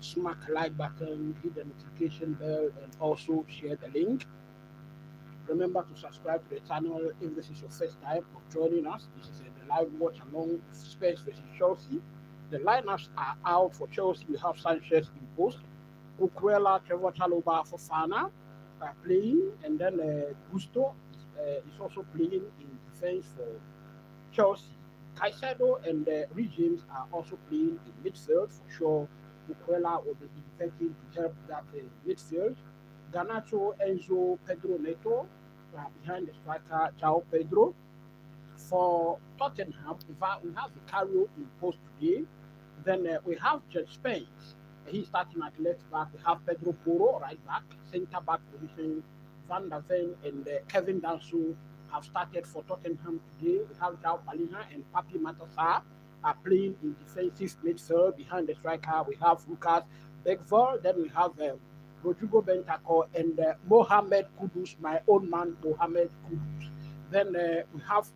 smack like button, hit the notification bell, and also share the link. Remember to subscribe to the channel if this is your first time of joining us. This is the live watch along Spence versus Chelsea. The lineups are out for Chelsea. We have Sanchez in post, Cucurella, Chalobah, Fofana playing, and then Gusto is also playing in defense for Chelsea. Caicedo and Regimes are also playing in midfield for sure. Cucurella will be effective to help that midfield. Garnacho, Enzo, Pedro, Neto behind the striker, Pedro. For Tottenham, we have Vicario in post today. Then we have Spence. He's starting at left back. We have Pedro Poro right back, centre back position. Van der Ven and Kevin Danso have started for Tottenham today. We have Palinha and Matar are playing in defensive midfield behind the striker. We have Lucas Bergvall. Then we have Rodrigo Bentancur and Mohamed Kudus, my own man, Mohamed Kudus. Then we have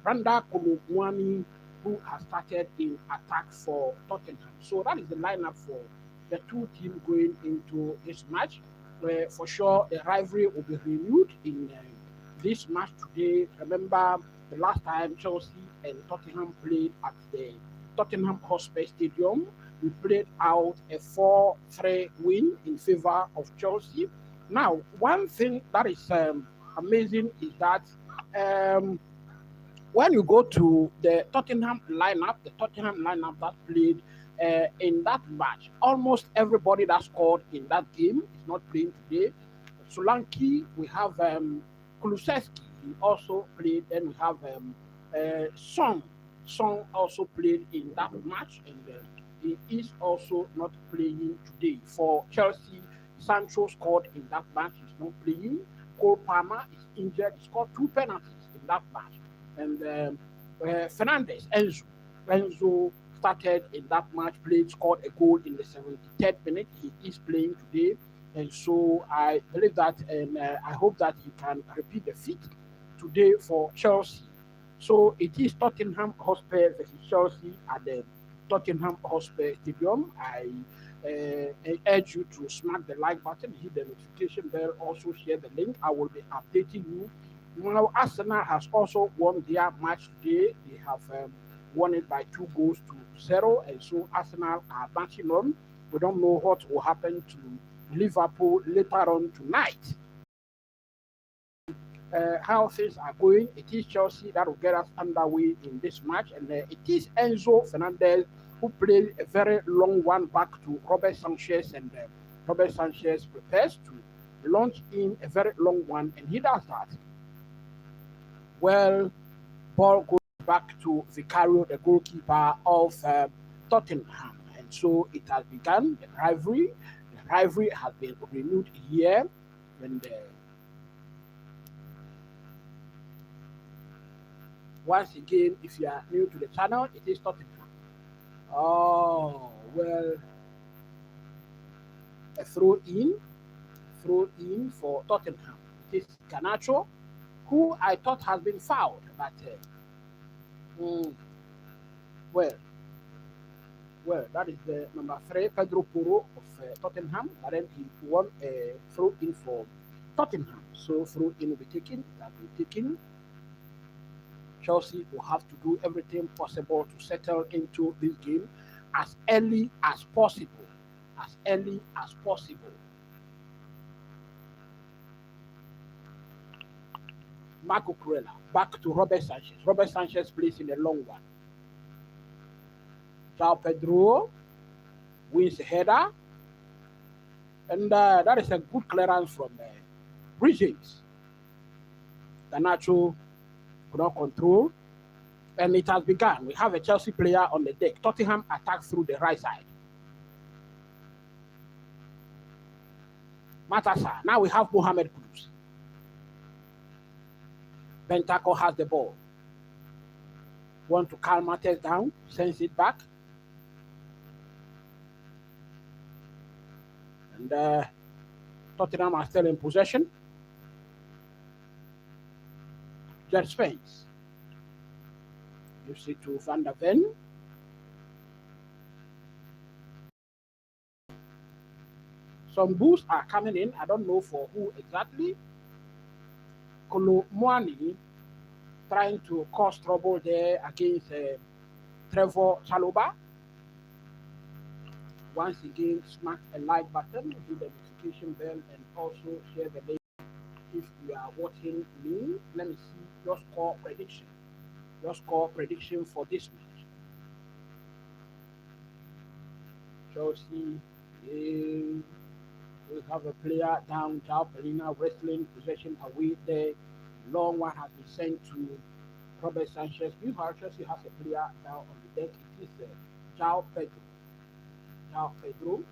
Randal Muani, who has started in attack for Tottenham. So that is the lineup for the two teams going into this match. For sure, the rivalry will be renewed in this match today. Remember, the last time Chelsea and Tottenham played at the Tottenham Hotspur Stadium, we played out a 4-3 win in favor of Chelsea. Now, one thing that is amazing is that when you go to the Tottenham lineup that played in that match, almost everybody that scored in that game is not playing today. Solanke, we have Kulusevski, he also played. Then we have Son also played in that match, and he is also not playing today. For Chelsea, Sancho scored in that match, he's not playing. Cole Palmer is injured, he scored 2 penalties in that match. And Fernandez, Enzo started in that match, scored a goal in the 73rd minute. He is playing today. And so I believe that, and I hope that he can repeat the feat today for Chelsea. So it is Tottenham Hotspur versus Chelsea at the Tottenham Hotspur Stadium. I urge you to smack the like button, hit the notification bell, also share the link. I will be updating you. Now, Arsenal has also won their match today. They have won it by 2-0, and so Arsenal are marching on. We don't know what will happen to Liverpool later on tonight. How things are going, it is Chelsea that will get us underway in this match, and it is Enzo Fernandez who played a very long one back to Robert Sanchez, and Robert Sanchez prepares to launch in a very long one, and he does that. Well, ball goes back to Vicario, the goalkeeper of Tottenham, and so it has begun, the rivalry. The rivalry has been renewed here, and once again, if you are new to the channel, it is Tottenham. Oh, well, a throw in for Tottenham. It is Garnacho, who I thought has been fouled, but well, that is the number 3, Pedro Poro of Tottenham, but then he won a throw in for Tottenham. So throw in will be taken. That will be taken. Chelsea will have to do everything possible to settle into this game as early as possible. As early as possible. Marco Cucurella back to Robert Sanchez. Robert Sanchez plays in a long one. Pedro wins a header, and that is a good clearance from Bridges. Garnacho could not control, and it has begun. We have a Chelsea player on the deck. Tottenham attack through the right side. Matar. Now we have Mohamed Kudus. Bentancur has the ball. Want to calm matters down, sends it back. And Tottenham are still in possession. Spence gives it to Van der Ven. Some boosts are coming in. I don't know for who exactly. Kolo Muani trying to cause trouble there against Trevor Chalobah. Once again, smash a like button, hit the notification bell, and also share the link. If you are watching me, let me see your score prediction. Your score prediction for this match. Chelsea, we have a player down, Palinha, wrestling possession away there. Long one has been sent to Robert Sanchez. Meanwhile, Chelsea has a player down on the deck. It is Pedro. Pedro.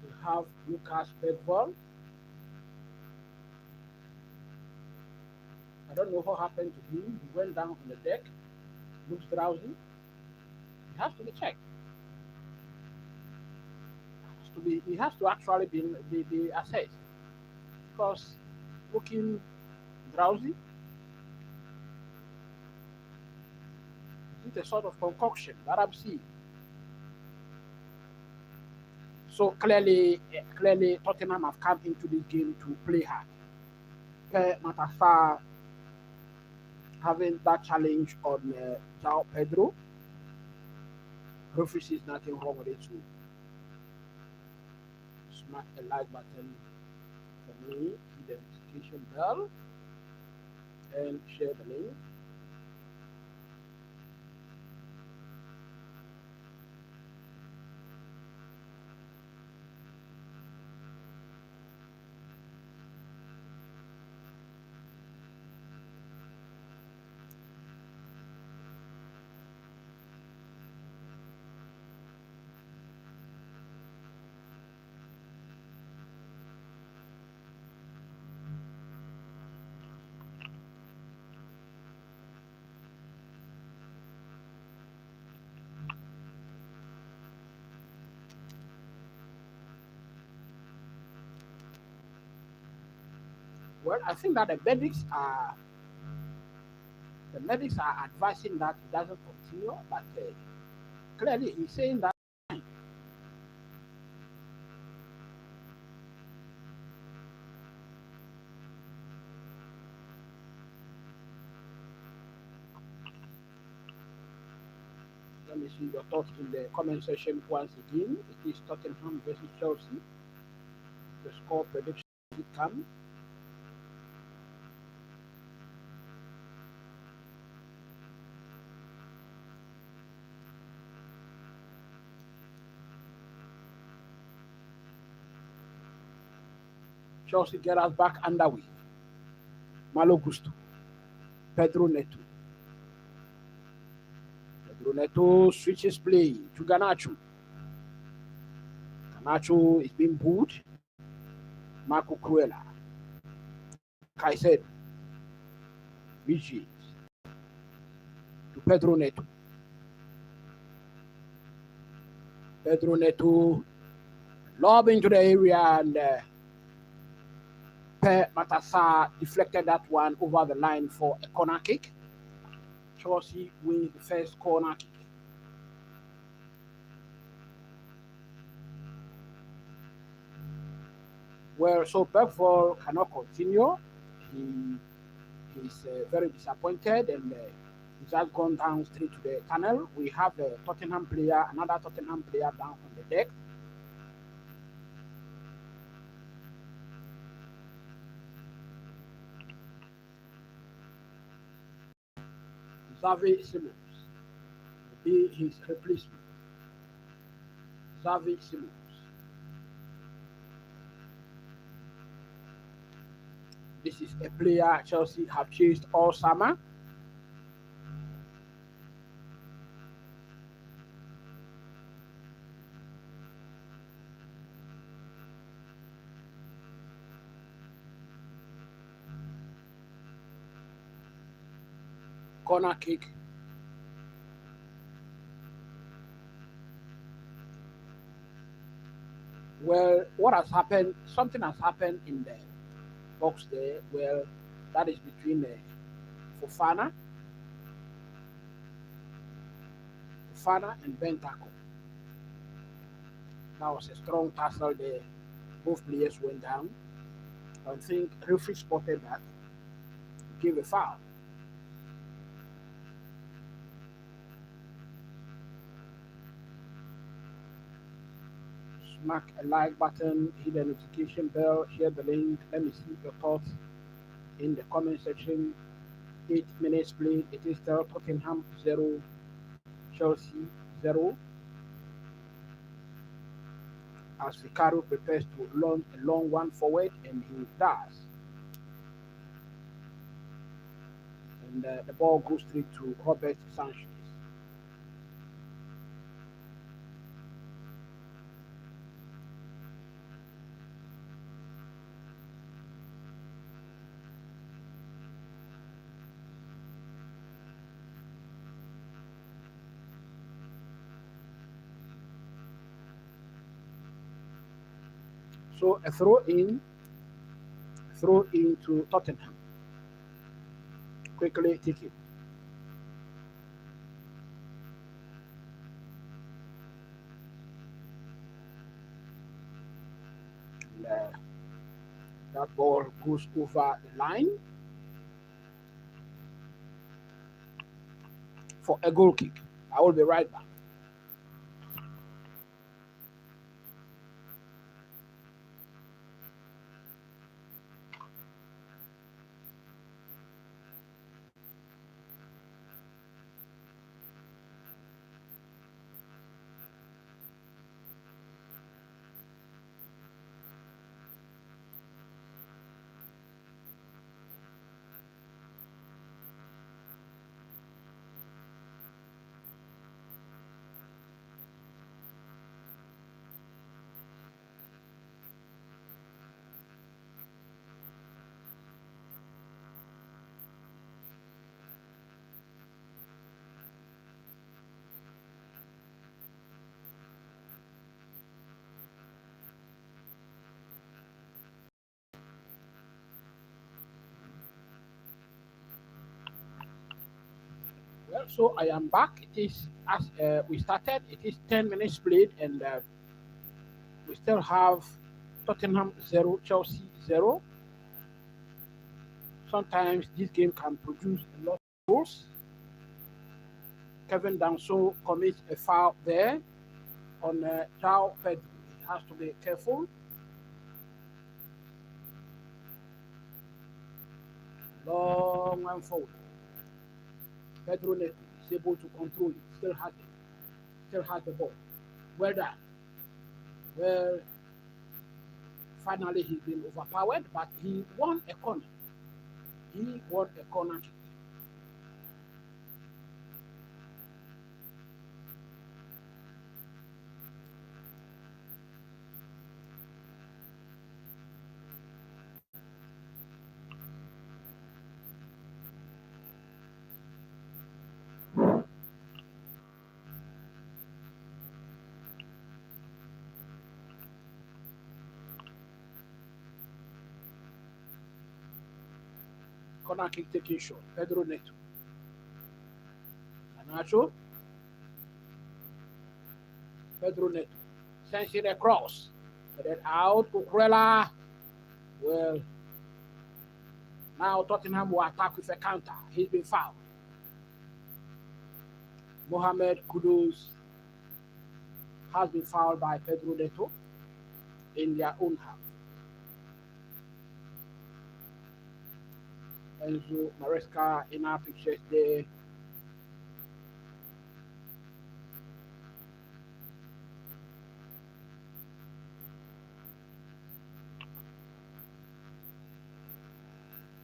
We have Lucas Bergvall. I don't know what happened to him. He went down on the deck, looks drowsy. He has to be checked. He has to actually be assessed because looking drowsy. It's a sort of concoction that I'm seeing. So clearly, Tottenham have come into this game to play hard. Matar having that challenge on Pedro. Referee sees nothing wrong with it too. Smash the like button for me, hit the notification bell, and share the link. Well, I think that the medics are advising that it doesn't continue, but clearly he's saying that. Let me see your thoughts in the comment section once again. It is Tottenham versus Chelsea. The score prediction will come. Chelsea get us back underway. Malo Gusto. Pedro Neto. Pedro Neto switches play to Garnacho. Garnacho is being booed. Marco Cucurella. Caicedo. Vigil. To Pedro Neto. Pedro Neto lob into the area and Matar deflected that one over the line for a corner kick. Chelsea wins the first corner kick. Well, so Bergvall cannot continue. He is very disappointed and he's just gone down straight to the tunnel. We have a Tottenham player, another Tottenham player down on the deck. Xavi Simons will be his replacement. Xavi Simons. This is a player Chelsea have chased all summer. Corner kick. Well, what has happened? Something has happened in the box there. Well, that is between Fofana Fofana and Bentancur. That was a strong tussle there. Both players went down. I think referee spotted that, gave a foul. Smack a like button, hit the notification bell, share the link. Let me see your thoughts in the comment section. 8 minutes played. It is still Tottenham 0, Chelsea 0. As Vicario prepares to launch a long one forward, and he does. And the ball goes straight to Robert Sanchez. So a throw into Tottenham. Quickly take it. And, that ball goes over the line for a goal kick. I will be right back. Well, so I am back. It is as we started. It is 10 minutes played, and we still have Tottenham 0, Chelsea 0. Sometimes this game can produce a lot of goals. Kevin Danso commits a foul there on Pedro. He has to be careful. Long one forward. Pedro Neto is able to control it. Still has the ball. Well done. Well, finally he's been overpowered, but he won a corner. He won a corner kick. Corner kick taking shot. Pedro Neto. Garnacho. Pedro Neto. Sends it across. Headed out. Cucurella. Well, now Tottenham will attack with a counter. He's been fouled. Mohamed Kudus has been fouled by Pedro Neto in their own half. Enzo Maresca in our pictures there.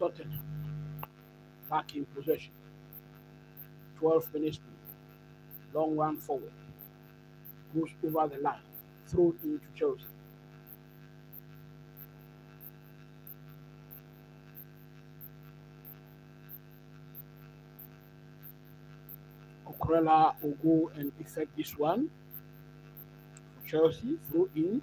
Tottenham back in possession. 12 minutes. Long one forward. Goes over the line. Thrown into Chelsea. Cucurella will go and effect this one for Chelsea. Throw in.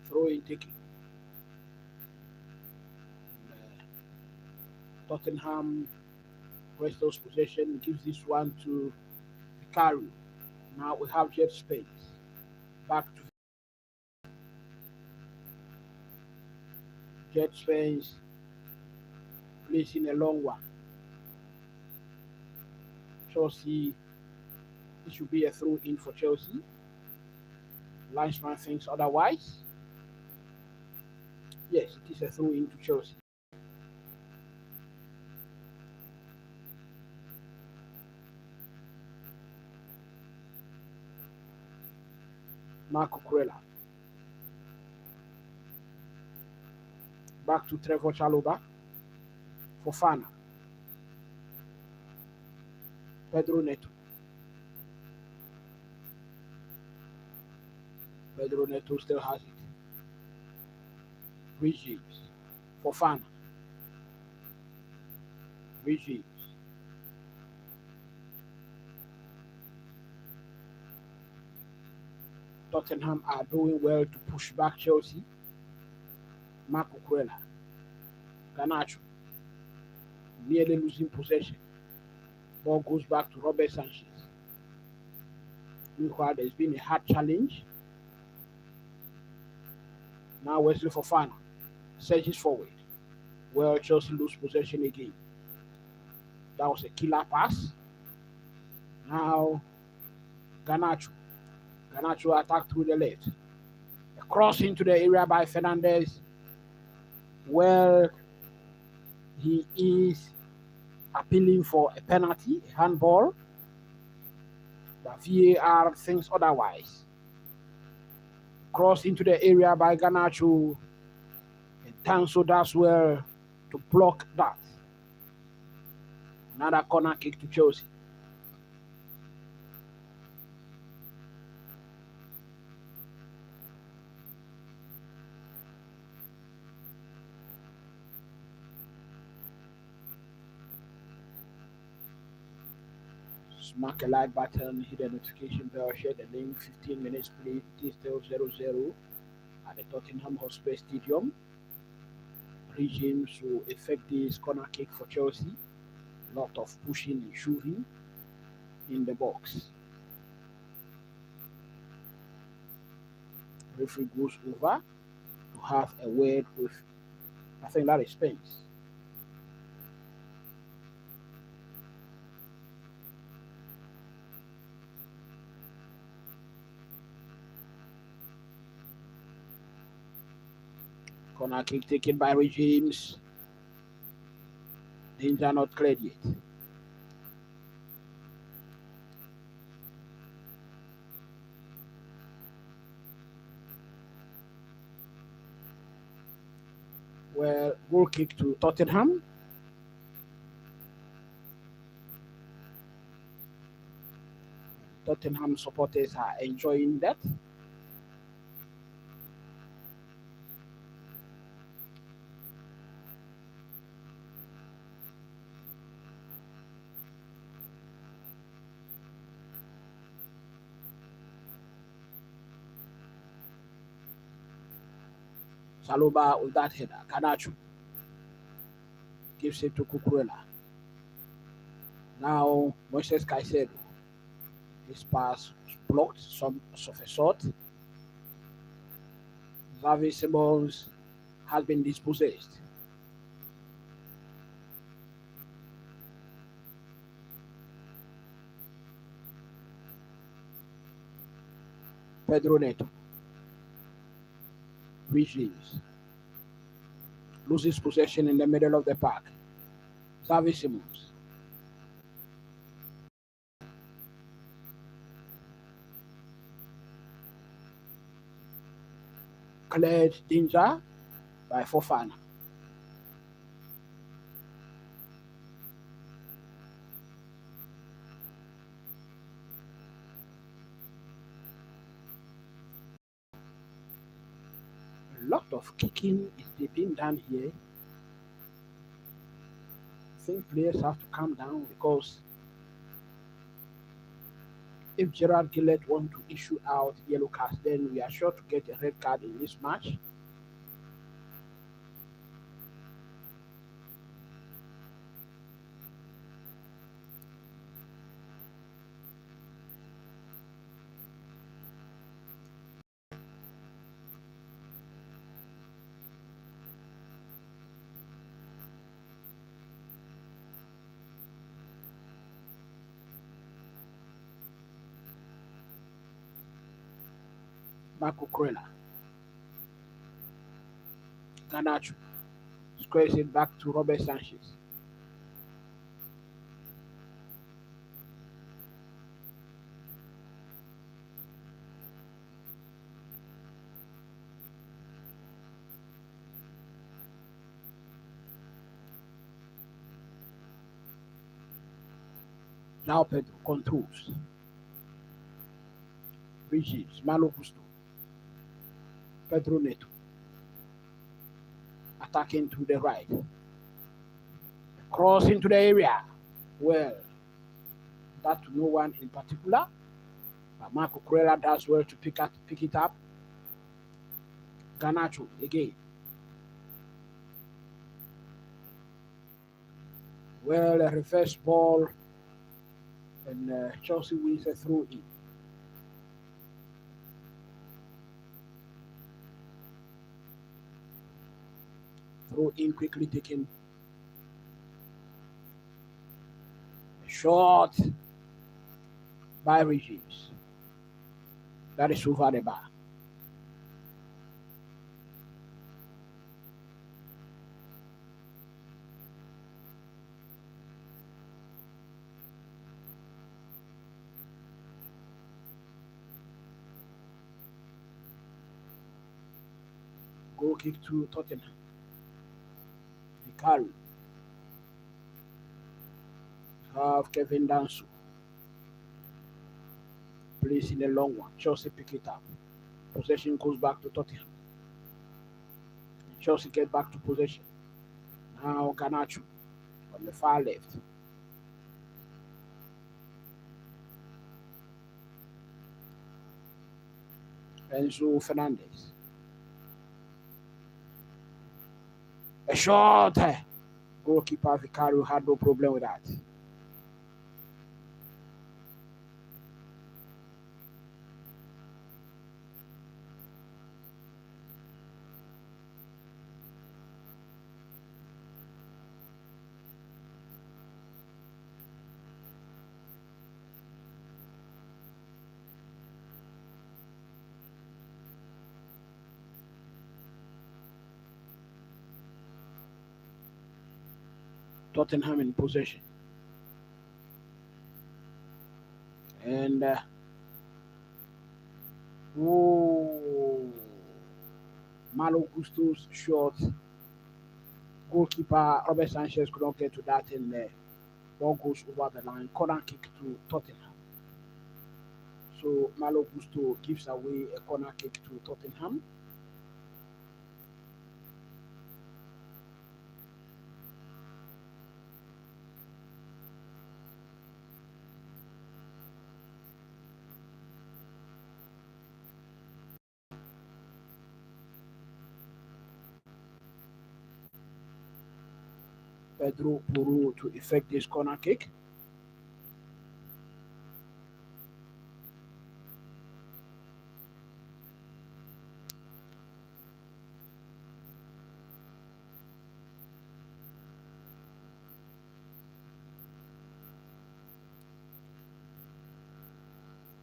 Throw in taken. Tottenham restores possession, gives this one to Vicario. Now we have Jet Spence. Back to Jet Spence, placing a long one. Chelsea, it should be a throw in for Chelsea. Linesman thinks otherwise. Yes, it is a throw in to Chelsea. Cucurella. Back to Trevor Chalobah. Fofana. Pedro Neto. Pedro Neto still has it. Regimes. Fofana. Regimes. Tottenham are doing well to push back Chelsea. Cucurella. Garnacho. Nearly losing possession. Ball goes back to Robert Sanchez. Meanwhile, there's been a hard challenge. Now Wesley Fofana surges forward. Well, Chelsea lose possession again. That was a killer pass. Now Garnacho. Garnacho attack through the left. A cross into the area by Fernandez. Well, he is appealing for a penalty, a handball. The VAR thinks otherwise. Cross into the area by Garnacho. And Danso does well to block that. Another corner kick to Chelsea. Smack a like button, hit the notification bell, share the link. 15 minutes play, it is still 0-0 at the Tottenham Hotspur Stadium. Regimes will effect this corner kick for Chelsea. A lot of pushing and shoving in the box. Referee goes over to have a word with, I think that is Spence. Corner kick taken by Regimes. Danger not cleared yet. Well, goal kick to Tottenham. Tottenham supporters are enjoying that. Chalobah with that header. Garnacho gives it to Cucurella. Now Moises Caicedo. His pass was blocked, some of a sort. Xavi Simons has been dispossessed. Pedro Neto. Regimes. Loses possession in the middle of the park. Xavi Simons. Cleared danger by Fofana. A lot of kicking is being done here. I think players have to calm down because If Gerard Gillett want to issue out yellow cards, then we are sure to get a red card in this match. Cucurella. Garnacho squares it back to Robert Sanchez. Now Pedro controls. Regimes. Malo Gusto. Pedro Neto. Attacking to the right. Cross into the area. Well, that to no one in particular. But Cucurella does well to pick it up. Garnacho again. Well, a reverse ball, and Chelsea wins a throw in. Throw in quickly taken. A shot by Regimes. That is over the bar. Goal kick to Tottenham. Vicario. Have Kevin Danso. Place in a long one. Chelsea pick it up. Possession goes back to Tottenham. Chelsea get back to possession. Now Garnacho on the far left. Enzo Fernandez. A shot. Goalkeeper Vicario had no problem with that. Tottenham in possession. And Malo Gusto's shot. Goalkeeper Robert Sanchez could not get to that, and the ball goes over the line. Corner kick to Tottenham. So Malo Gusto gives away a corner kick to Tottenham. Pedro Poro to effect this corner kick.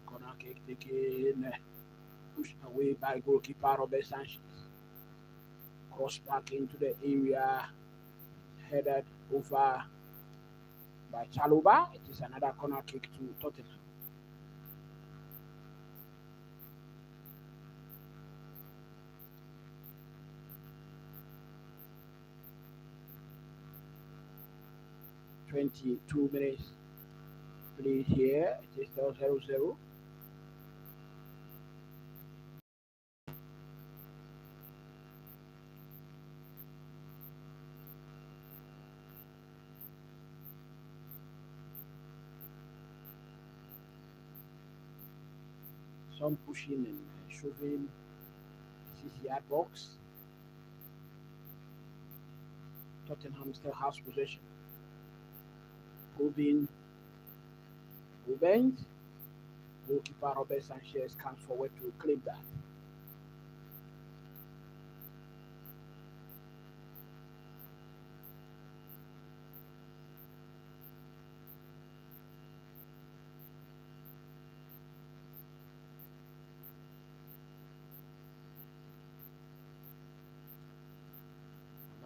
Corner kick taken, pushed away by goalkeeper Robert Sanchez. Cross back into the area, headed over by Chalobah. It is another corner kick to Tottenham. "22 minutes played here. It is still 0-0. Some pushing and shoving 6 yard box. Tottenham still has possession. Moving movement. Goalkeeper Robert Sanchez comes forward to claim that.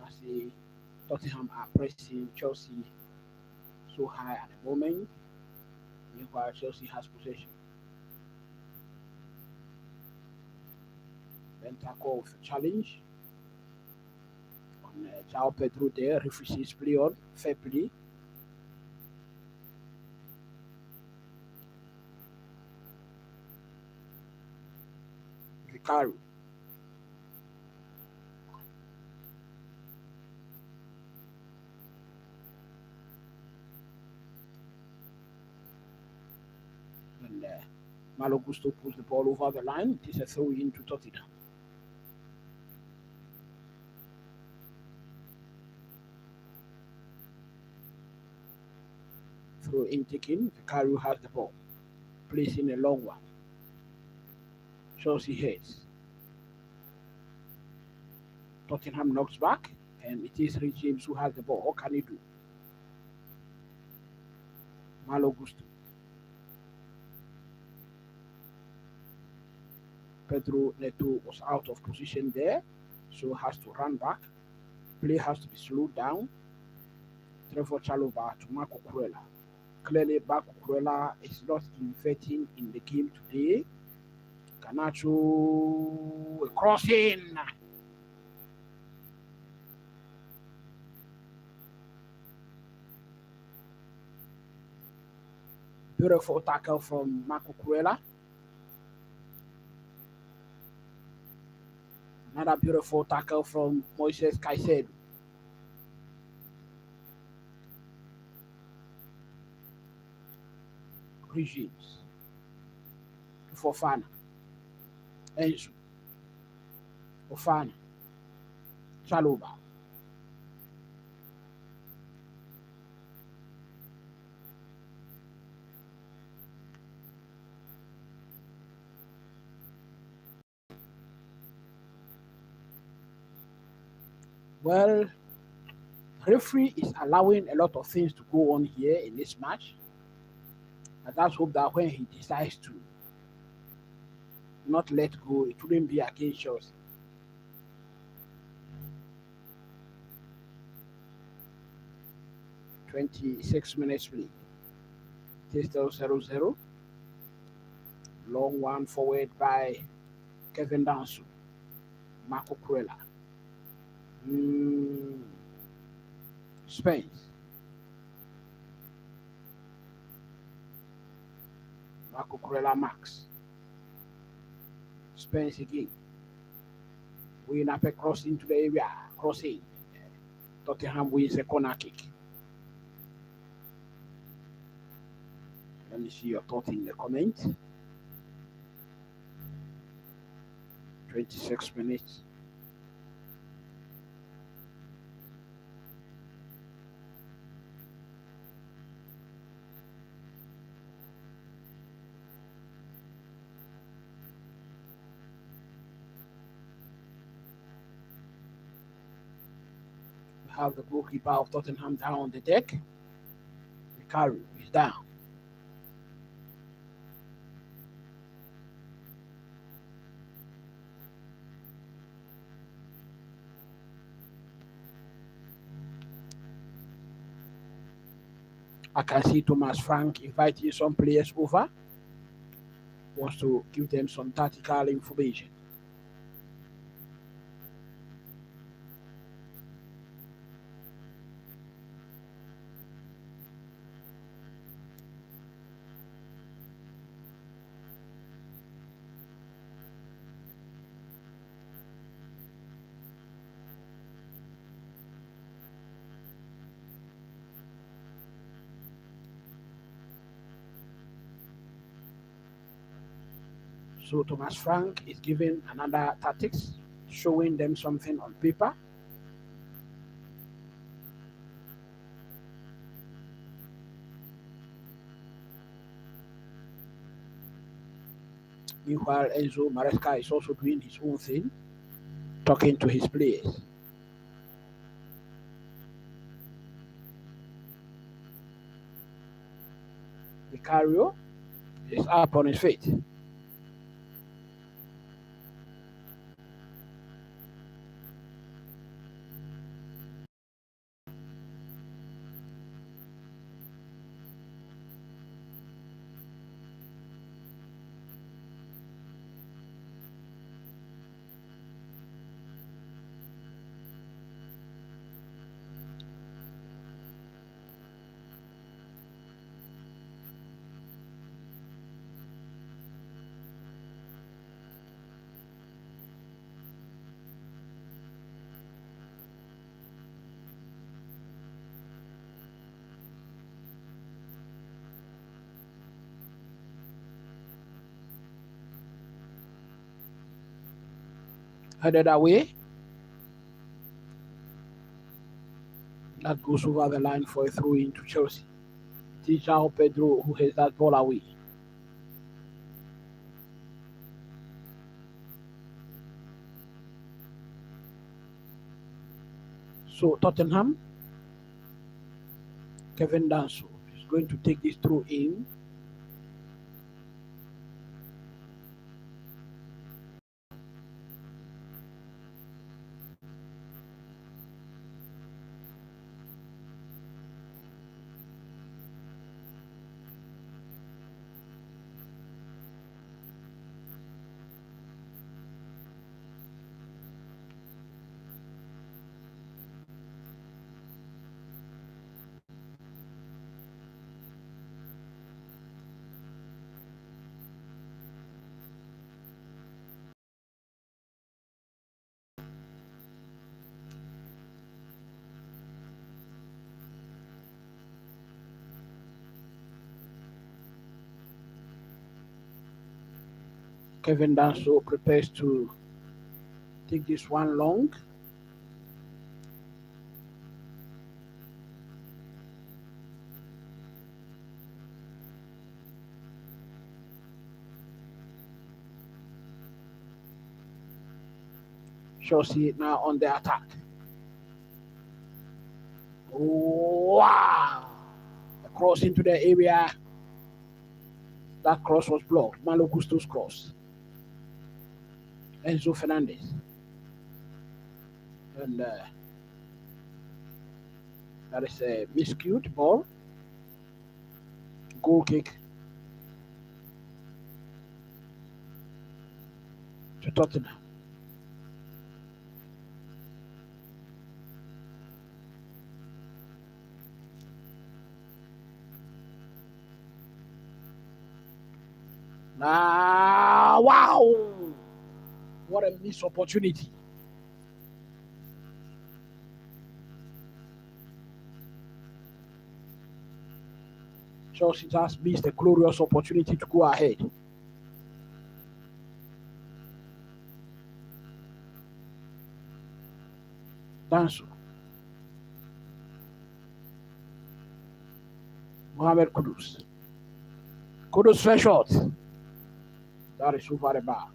I see Tottenham are pressing Chelsea so high at the moment. Meanwhile, Chelsea has possession. Bentancur with a challenge on Pedro there, refuses play on, fair play. Vicario. And Malo Gusto pulls the ball over the line. It is a throw in to Tottenham. Throw in taken. Vicario has the ball. Placing a long one. Chelsea heads. Tottenham knocks back. And it is Rich James who has the ball. What can he do? Malo Gusto. Pedro Neto was out of position there, so has to run back. Play has to be slowed down. Trevor Chalobah to Cucurella. Clearly, Cucurella is not inverting in the game today. Garnacho crossing. Beautiful tackle from Cucurella. Another beautiful tackle from Moises Caicedo. Regimes. Fofana. Enzo. Fofana. Chalobah. Well, referee is allowing a lot of things to go on here in this match. And let's hope that when he decides to not let go, it wouldn't be against Chelsea. .26 play. It is still 0-0. Long one forward by Kevin Danso. Cucurella. Spence. Cucurella Max. Spence again. Win up a cross into the area. Crossing. Tottenham wins a corner kick. Let me see your thought in the comments. 26 minutes. We have the goalkeeper of Tottenham down on the deck. Vicario is down. I can see Thomas Frank inviting some players over. Wants to give them some tactical information. So Thomas Frank is giving another tactics, showing them something on paper. Meanwhile, Enzo Maresca is also doing his own thing, talking to his players. Vicario is up on his feet. Headed away. That goes over the line for a throw in to Chelsea. It is Pedro who has that ball away. So Tottenham, Kevin Danso is going to take this throw in. Kevin Danso prepares to take this one long. Chelsea now on the attack. Wow! A cross into the area. That cross was blocked. Malo Gusto's cross. Enzo Fernandez. And that is a miscued ball. Goal kick to Tottenham. Ah, wow! What a missed opportunity. Chelsea just missed a glorious opportunity to go ahead. Danso. Mohamed Kudus. Kudus fresh shot. That is over the bar.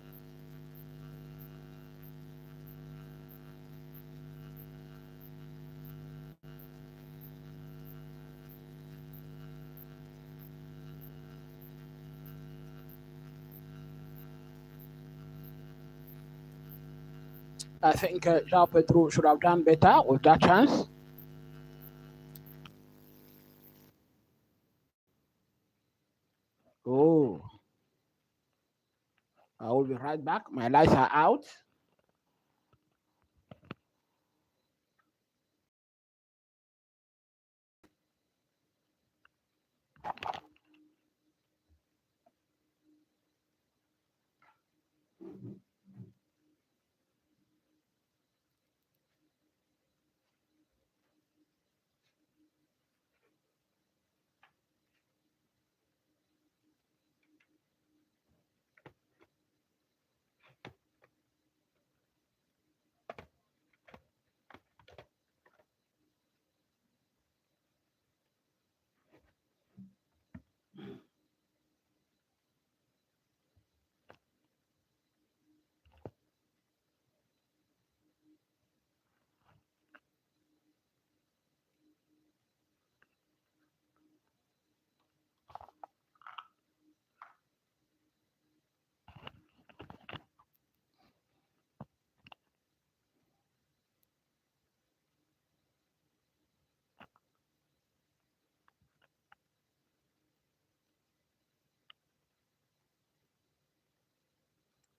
I think Pedro should have done better with that chance. Oh, I will be right back. My lights are out.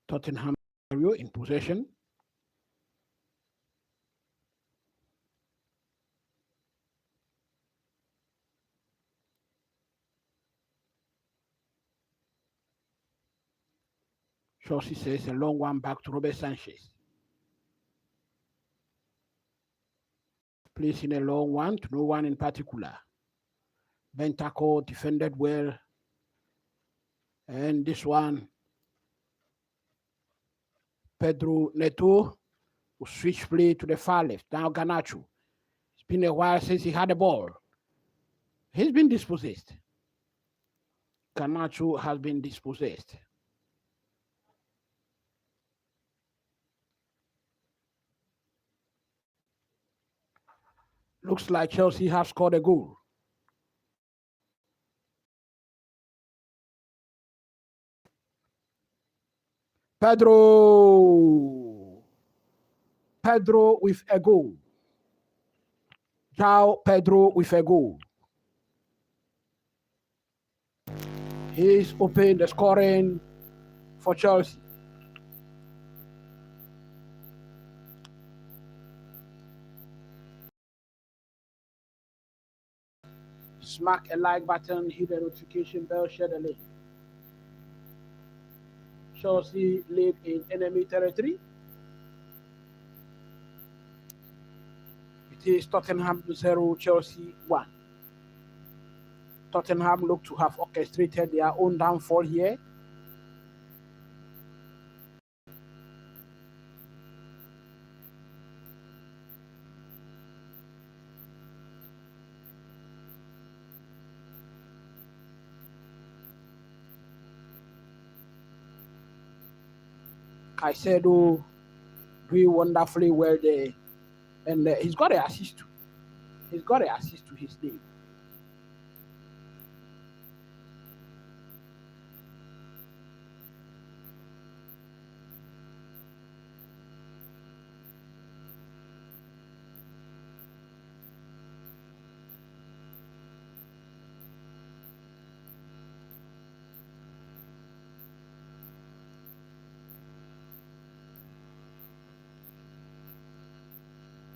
Tottenham in possession. Chelsea says a long one back to Robert Sanchez. Placing a long one to no one in particular. Bentancur defended well. And this one, Pedro Neto will switch play to the far left. Now Garnacho. It's been a while since he had the ball. He's been dispossessed. Garnacho has been dispossessed. Looks like Chelsea have scored a goal. Pedro with a goal. Pedro with a goal. He's opened the scoring for Chelsea. Smack a like button, hit the notification bell, share the link. Chelsea lead in enemy territory. It is Tottenham 0, Chelsea 1. Tottenham look to have orchestrated their own downfall here. Caicedo doing wonderfully well there, and he's got an assist too. He's got an assist to his name.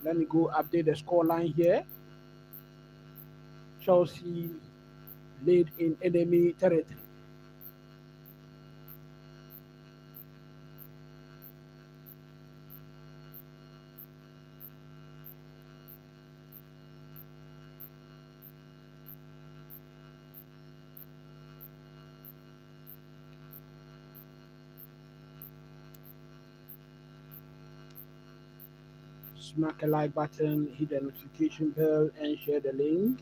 Let me go update the scoreline here. Chelsea lead in enemy territory. Smack a like button, hit the notification bell, and share the link.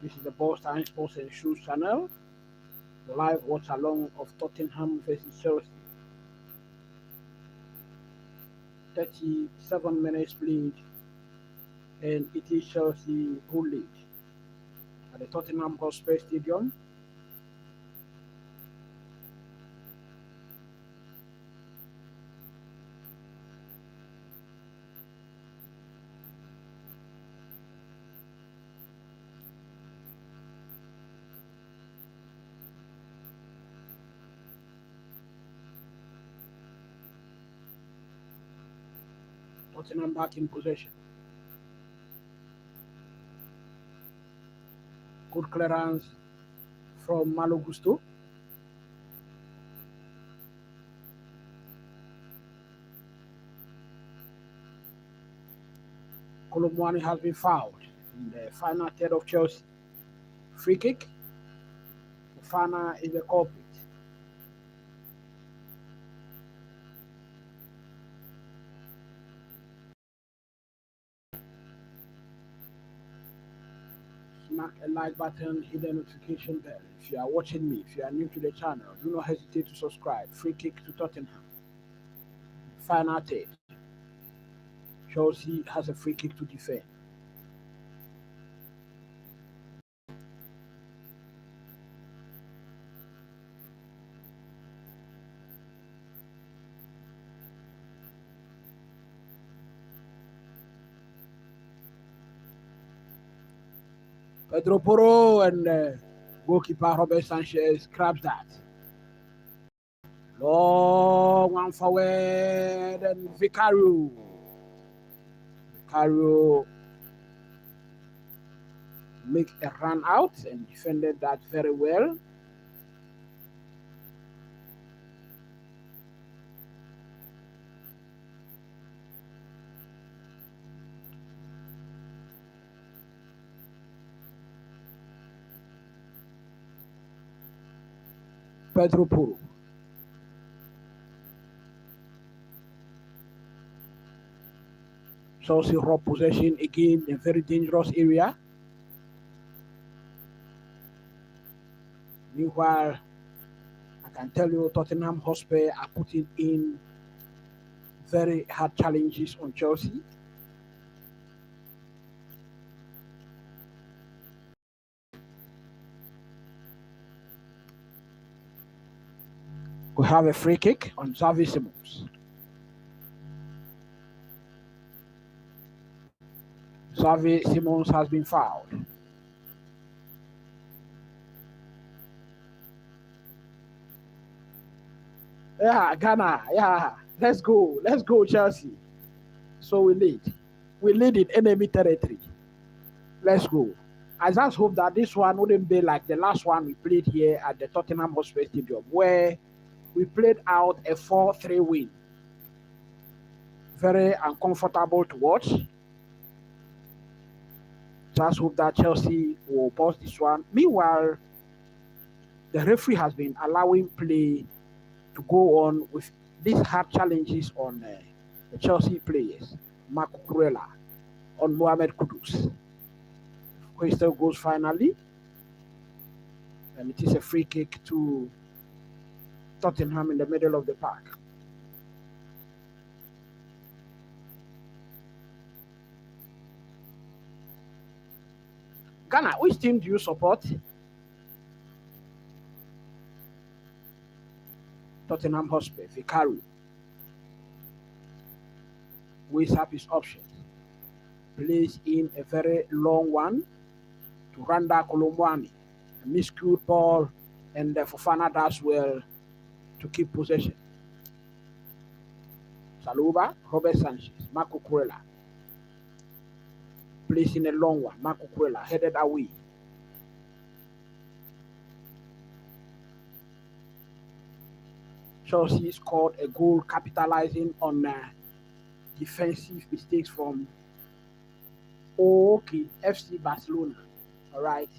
This is the Boston Sports and Shoes channel. Live watch along of Tottenham versus Chelsea. 37 minutes played, and it is Chelsea who lead at the Tottenham Hotspur Stadium. Tottenham back in possession. Good clearance from Malo Gusto. Kolo Muani has been fouled in the final third of Chelsea. Free kick. Fofana is the culprit. Smack a like button, hit the notification bell. If you are watching me, if you are new to the channel, do not hesitate to subscribe. Free kick to Tottenham. Final third. Chelsea has a free kick to defend. Pedro Poro and goalkeeper Robert Sanchez grabs that. Long one forward and Vicario. Vicario make a run out and defended that very well. Pedro Poro. Chelsea rob possession again in a very dangerous area. Meanwhile, I can tell you Tottenham Hotspur are putting in very hard challenges on Chelsea. We have a free kick on Xavi Simons. Xavi Simons has been fouled. Yeah, Ghana. Yeah, let's go. Let's go, Chelsea. So we lead. We lead in enemy territory. Let's go. I just hope that this one wouldn't be like the last one we played here at the Tottenham Hotspur Stadium, where we played out a 4-3 win. Very uncomfortable to watch. Just hope that Chelsea will boss this one. Meanwhile, the referee has been allowing play to go on with these hard challenges on the Chelsea players. Cucurella on Mohamed Kudus. Caicedo goes finally. And it is a free kick to Tottenham in the middle of the park. Ghana, which team do you support? Tottenham Hotspur, Vicario. Weighs up his options. Plays in a very long one to Randal Muani. A miscued ball, and Fofana does well to keep possession. Chalobah, Robert Sanchez, Cucurella. Plays in a long one. Cucurella headed away. Chelsea scored a goal capitalizing on defensive mistakes from FC Barcelona. All right.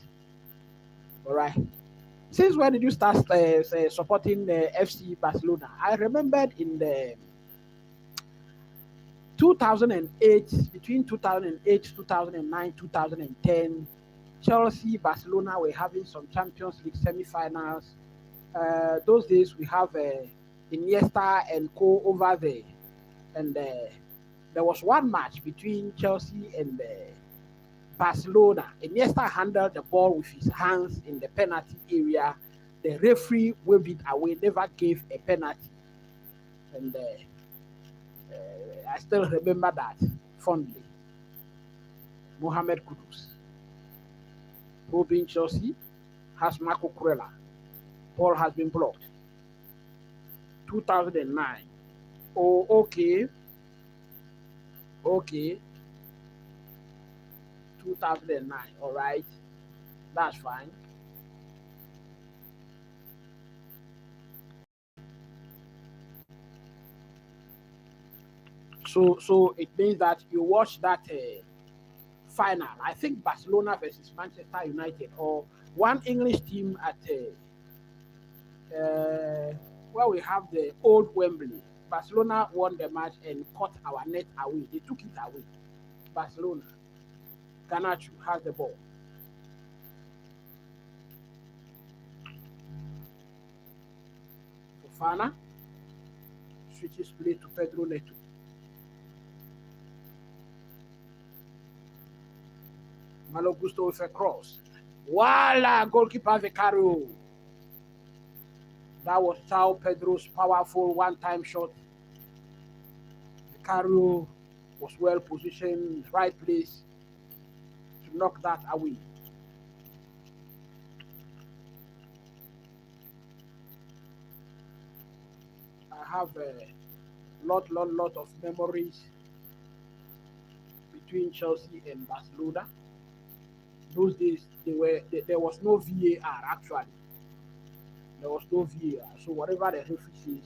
Since when did you start supporting FC Barcelona? I remembered in the 2008, between 2008, 2009, 2010, Chelsea, Barcelona were having some Champions League semi-finals. Those days we have Iniesta and Co over there, and there was one match between Chelsea and Barcelona. Iniesta handled the ball with his hands in the penalty area. The referee waved it away, never gave a penalty, and I still remember that fondly. Mohamed Kudus, probing Chelsea, has Cucurella. Ball has been blocked. 2009. Oh, okay. 2009. All right. That's fine. So it means that you watch that final. I think Barcelona versus Manchester United, or one English team at where we have the old Wembley. Barcelona won the match and caught our net away. They took it away. Barcelona. Garnacho has the ball. Fofana switches play to Pedro Neto. Malo Gusto with a cross. Voila! Goalkeeper Vicario. That was João Pedro's powerful one-time shot. Vicario was well positioned, right place to knock that away. I have a lot of memories between Chelsea and Barcelona. Those days, there was no VAR actually. There was no VAR. So whatever the referee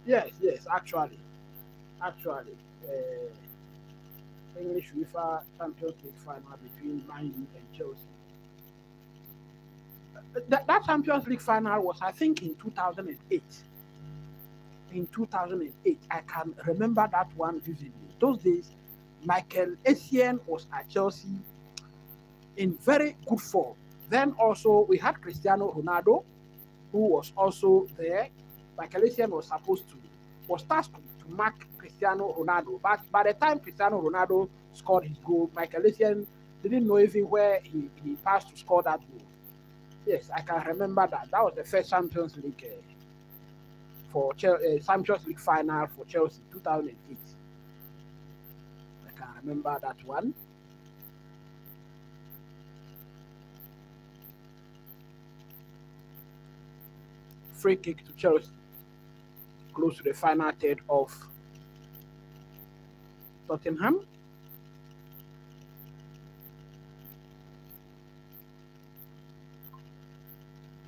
says, yes, actually, English UEFA Champions League final between Man U and Chelsea. That Champions League final was, I think, in 2008. In 2008, I can remember that one vividly. Those days, Michael Essien was at Chelsea in very good form. Then also we had Cristiano Ronaldo, who was also there. Michael Essien was tasked to mark Cristiano Ronaldo. But by the time Cristiano Ronaldo scored his goal, Michael Essien didn't know even where he passed to score that goal. Yes, I can remember that. That was the first Champions League Champions League final for Chelsea, 2008. I can remember that one. Free kick to Chelsea, close to the final third of Tottenham.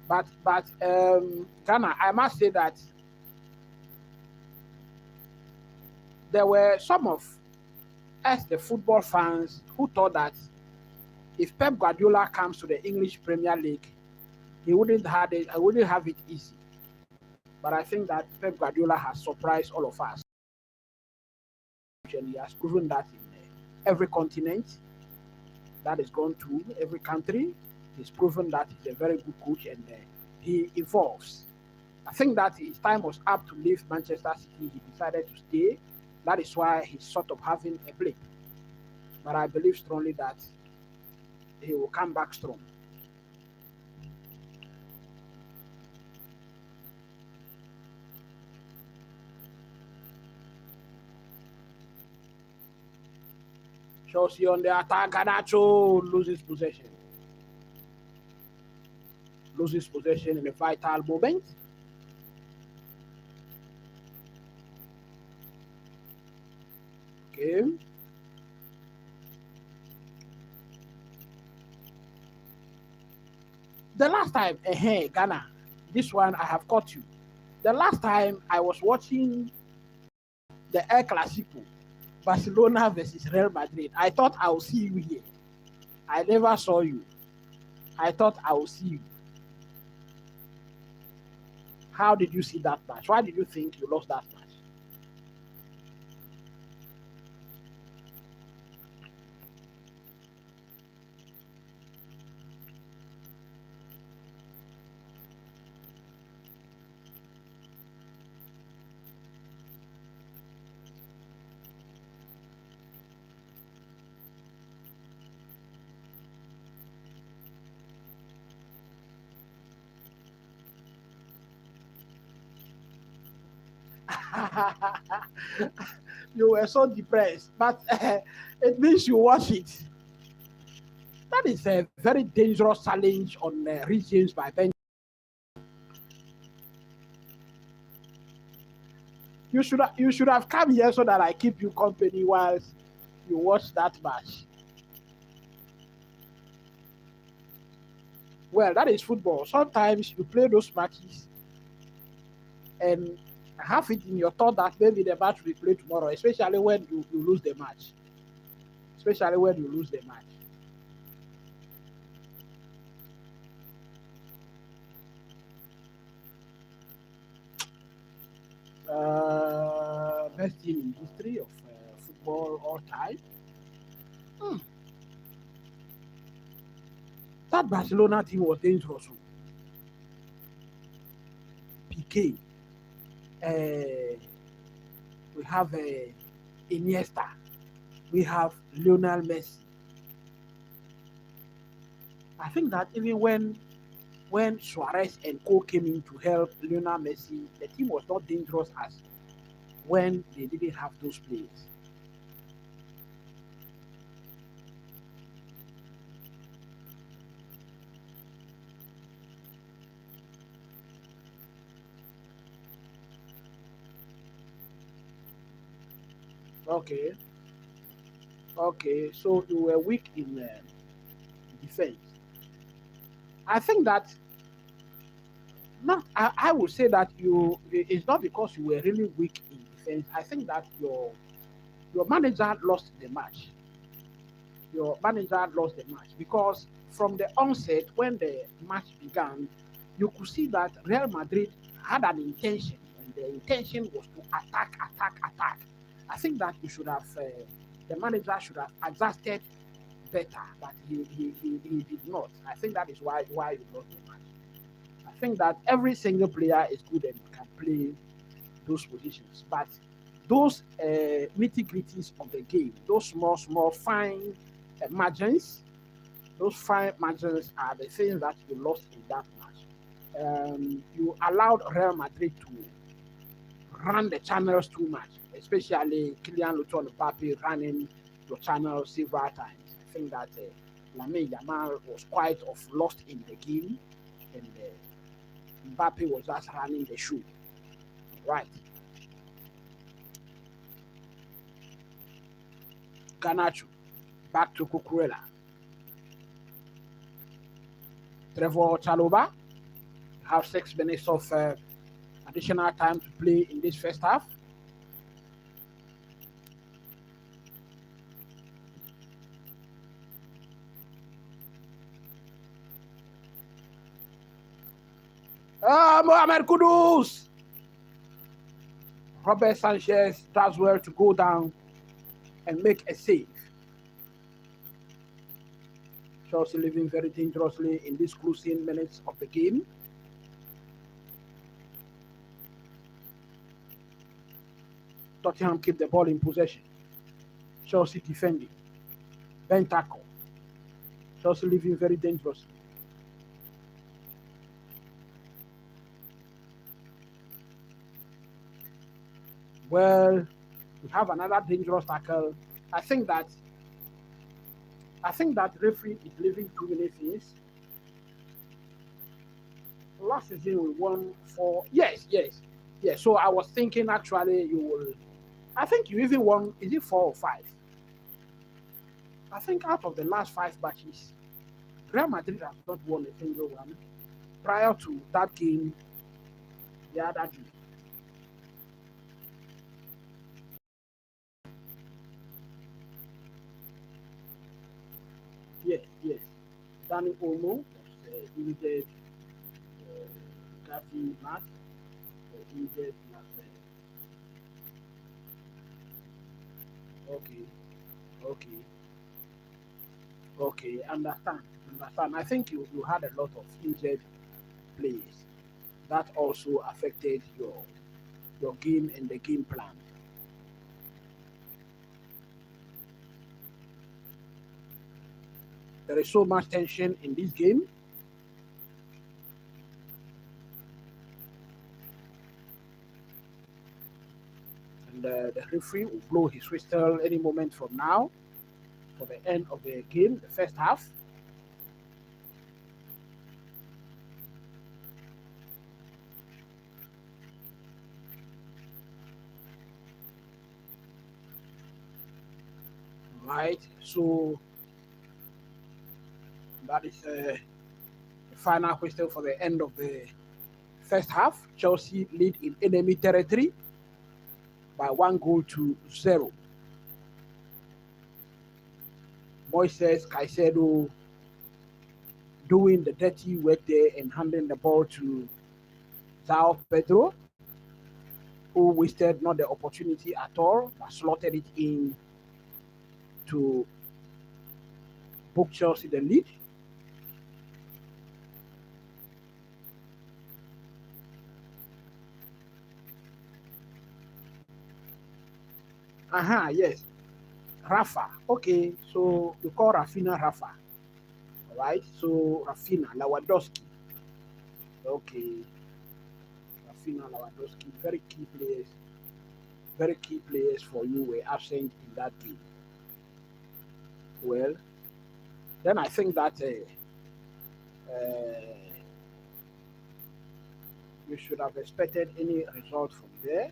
But Ghana, I must say that there were some of us, the football fans, who thought that if Pep Guardiola comes to the English Premier League, he wouldn't have it easy. But I think that Pep Guardiola has surprised all of us. And he has proven that in every continent that is gone to, every country, he's proven that he's a very good coach and he evolves. I think that his time was up to leave Manchester City. He decided to stay. That is why he's sort of having a blip. But I believe strongly that he will come back strong. Chelsea on the attack. Garnacho loses possession. Loses possession in a vital moment. Okay. The last time, Ghana, this one I have caught you. The last time I was watching the El Clasico, Barcelona versus Real Madrid, I thought I would see you here. I never saw you. I thought I would see you. How did you see that match? Why did you think you lost that match? You were so depressed, but it means you watch it. That is a very dangerous challenge on regions by Ben. You should have come here so that I keep you company while you watch that match. Well, that is football. Sometimes you play those matches and have it in your thought that maybe the match will play tomorrow, especially when you lose the match. Especially when you lose the match. Best team in history of football all time. Hmm. That Barcelona team was dangerous. PK. We have Iniesta. We have Lionel Messi. I think that even when Suarez and Co came in to help Lionel Messi, the team was not dangerous as when they didn't have those players. Okay, okay. So you were weak in defense. I think that not. I would say that it's not because you were really weak in defense. I think that your manager lost the match. Your manager lost the match because from the onset, when the match began, you could see that Real Madrid had an intention, and the intention was to attack, attack, attack. I think that you should have, the manager should have adjusted better, but he did not. I think that is why you lost the match. I think that every single player is good and can play those positions, but those nitty gritties of the game, those small, fine margins, those fine margins are the things that you lost in that match. You allowed Real Madrid to run the channels too much, especially Kylian Mbappe running your channel several times. I think that Lamine Yamal was quite of lost in the game, and Mbappe was just running the show. Right. Garnacho, back to Cucurella. Trevor Chalobah have 6 minutes of additional time to play in this first half. Mohamed Kudus! Robert Sanchez does well to go down and make a save. Chelsea living very dangerously in these closing minutes of the game. Tottenham keep the ball in possession. Chelsea defending. Bentancur. Chelsea living very dangerously. Well, we have another dangerous tackle. I think that referee is leaving too many things. Last season we won 4. Yes. So I was thinking actually you will. I think you even won. Is it 4 or 5? I think out of the last 5 matches, Real Madrid has not won a single one. Prior to that game, the other game. Yes. Danny Olmo was injured. Gavi Matt injured last. Okay. Understand. I think you had a lot of injured players. That also affected your game and the game plan. There is so much tension in this game. And the referee will blow his whistle any moment from now for the end of the game, the first half. Right, so that is the final whistle for the end of the first half. Chelsea lead in enemy territory by 1-0. Moises Caicedo doing the dirty work there and handing the ball to Pedro, who wasted not the opportunity at all, but slotted it in to book Chelsea the lead. Yes. Rafa. Okay, so we call Rafina Rafa. Alright, so Rafina Lewandowski. Okay. Rafina Lewandowski, very key players very key players for you were absent in that game. Well, then I think that you should have expected any result from there.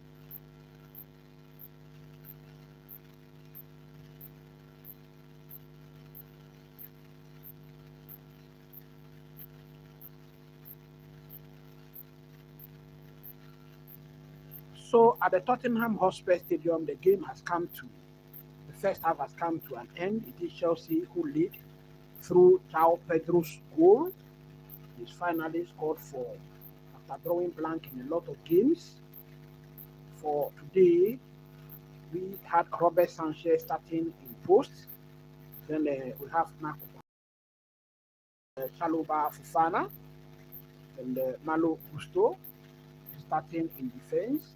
So at the Tottenham Hotspur Stadium, the game has come to, the first half has come to an end. It is Chelsea who lead through Pedro's goal. He's finally scored for, after drawing blank in a lot of games. For today, we had Robert Sanchez starting in post. Then we have Chalobah, Fofana, and Malo Gusto starting in defense.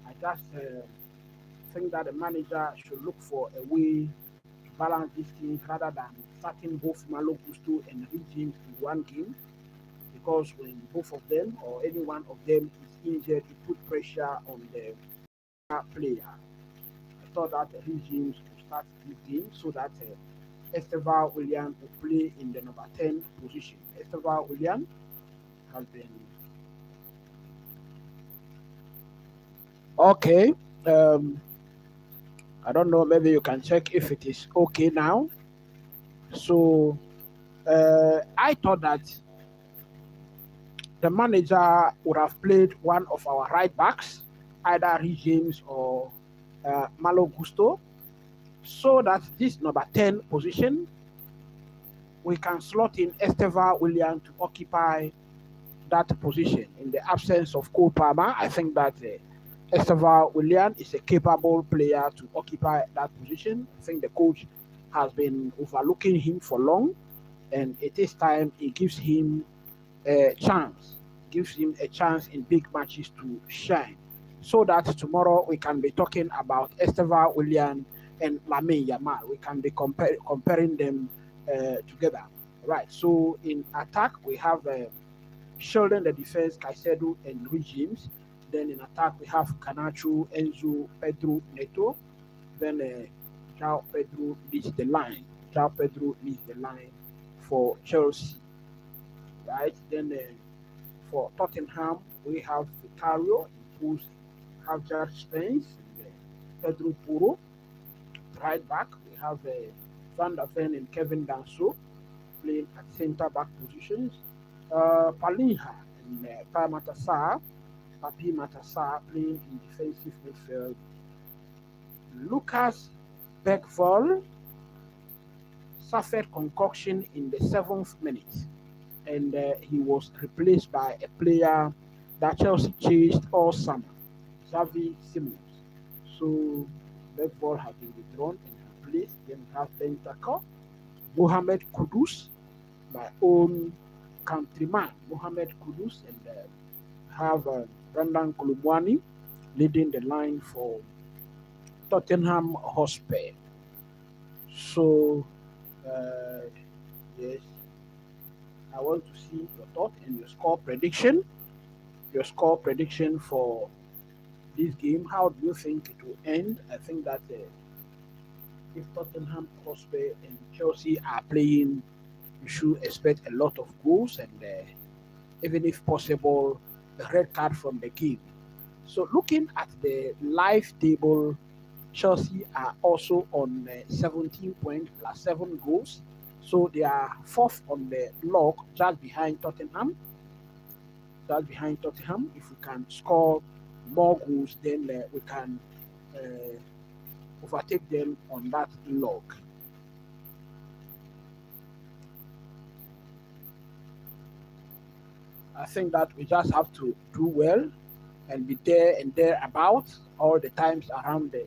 I just think that the manager should look for a way to balance these things rather than starting both Malo Gusto and James in one game, because when both of them or any one of them is injured, it put pressure on the player. I thought that James would start this game so that Estevan William will play in the number 10 position. Estevan William has been okay. I don't know, maybe you can check if it is okay now. So I thought that the manager would have played one of our right backs, either James or Malo Gusto, so that this number 10 position, we can slot in Estevan William to occupy that position. In the absence of Cole Palmer, I think that Estevan William is a capable player to occupy that position. I think the coach has been overlooking him for long, and it is time he gives him a chance, in big matches to shine, so that tomorrow we can be talking about Estevan William and Lamine Yamal. We can be comparing them together. Right, so in attack, we have shielding the defense, Caicedo and James. Then in attack, we have Garnacho, Enzo, Pedro, Neto. Then Pedro leads the line. Pedro leads the line for Chelsea. Right, then for Tottenham, we have Vicario in post, have Spence, and Pedro Poro. Right back, we have Van der Ven and Kevin Danso playing at centre back positions. Palinha and Papi Matar playing in defensive midfield. Lucas Bergvall suffered concoction in the 7th minute, and he was replaced by a player that Chelsea chased all summer, Xavi Simons. So Bergvall has been withdrawn and replaced. Then we have Bentancur, Mohamed Kudus, my own countryman, Mohamed Kudus, and have Randal Muani leading the line for Tottenham Hotspur. So, yes, I want to see your thought and your score prediction. Your score prediction for this game. How do you think it will end? I think that if Tottenham Hotspur and Chelsea are playing, you should expect a lot of goals and even if possible, a red card from the game. So looking at the live table, Chelsea are also on 17 points plus 7 goals. So they are 4th on the log, just behind Tottenham. If we can score more goals, then we can overtake them on that log. I think that we just have to do well and be there and thereabouts all the times around the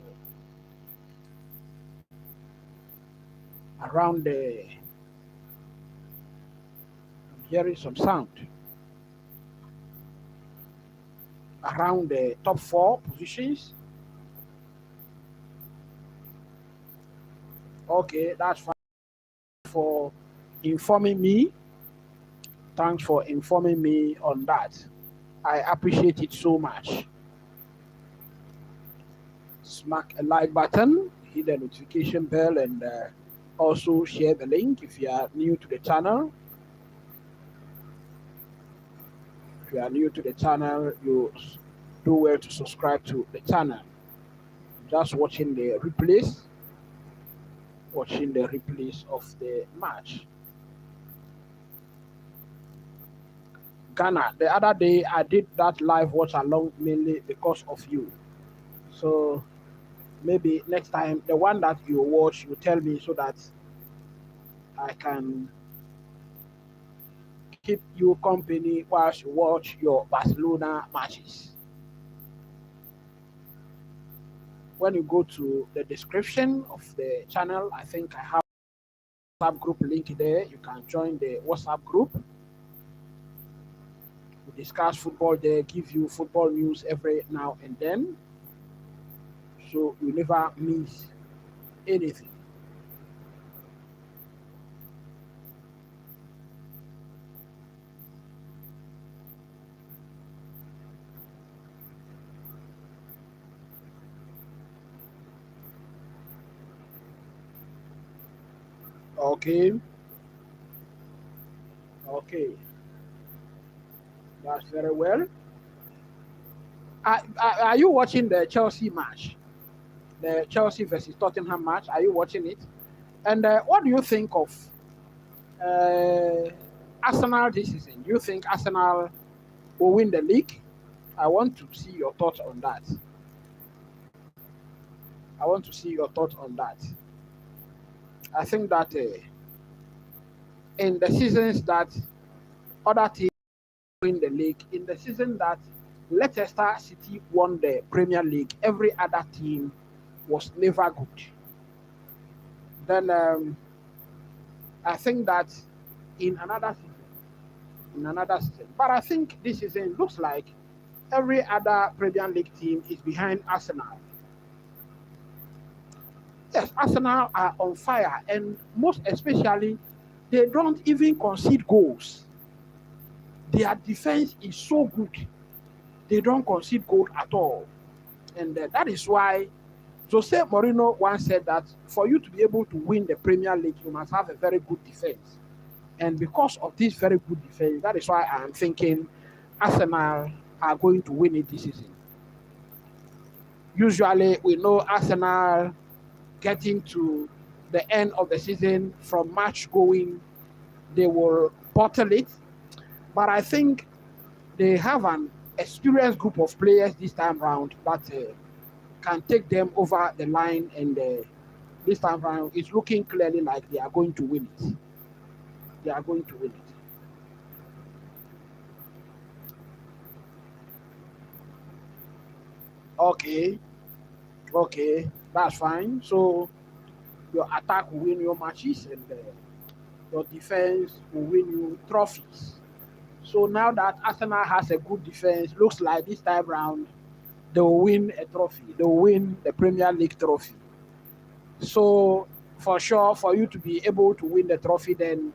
I'm hearing some sound around the top 4 positions. Okay, that's fine for informing me. Thanks for informing me on that. I appreciate it so much. smack a like button, hit the notification bell, and also share the link if you are new to the channel. If you are new to the channel, you do well to subscribe to the channel. Just watching the replays of the match. Ghana, the other day I did that live watch along mainly because of you. So maybe next time, the one that you watch, you tell me so that I can keep you company whilst you watch your Barcelona matches. When you go to the description of the channel, I think I have a WhatsApp group link there. You can join the WhatsApp group. We discuss football there, give you football news every now and then, so you never miss anything. Okay, that's very well. Are you watching the Chelsea match? The Chelsea versus Tottenham match? Are you watching it? And what do you think of Arsenal this season? Do you think Arsenal will win the league? I want to see your thoughts on that. I think that in the seasons that other teams win the league, in the season that Leicester City won the Premier League, every other team was never good. Then I think that in another season, but I think this season looks like every other Premier League team is behind Arsenal. Yes, Arsenal are on fire, and most especially, they don't even concede goals. Their defense is so good. They don't concede goals at all. And that is why Jose Mourinho once said that for you to be able to win the Premier League, you must have a very good defense. And because of this very good defense, that is why I'm thinking Arsenal are going to win it this season. Usually, we know Arsenal getting to the end of the season, from March going, they will bottle it. But I think they have an experienced group of players this time round that can take them over the line, and this time round it's looking clearly like they are going to win it. Okay, that's fine. So your attack will win your matches, and your defense will win you trophies. So now that Arsenal has a good defense, looks like this time round they will win a trophy. They will win the Premier League trophy. So for sure, for you to be able to win the trophy, then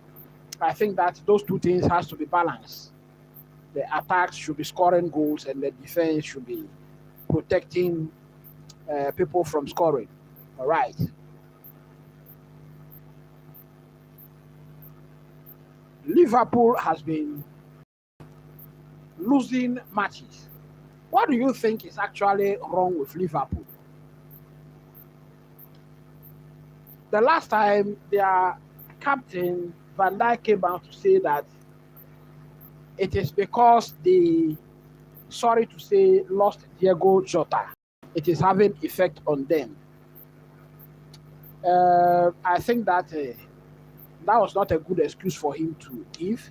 I think that those two things has to be balanced. The attacks should be scoring goals, and the defense should be protecting people from scoring. All right. Liverpool has been losing matches. What do you think is actually wrong with Liverpool? The last time their captain Van Dijk came out to say that it is because they, sorry to say, lost Diego Jota. It is having effect on them. I think that that was not a good excuse for him to give,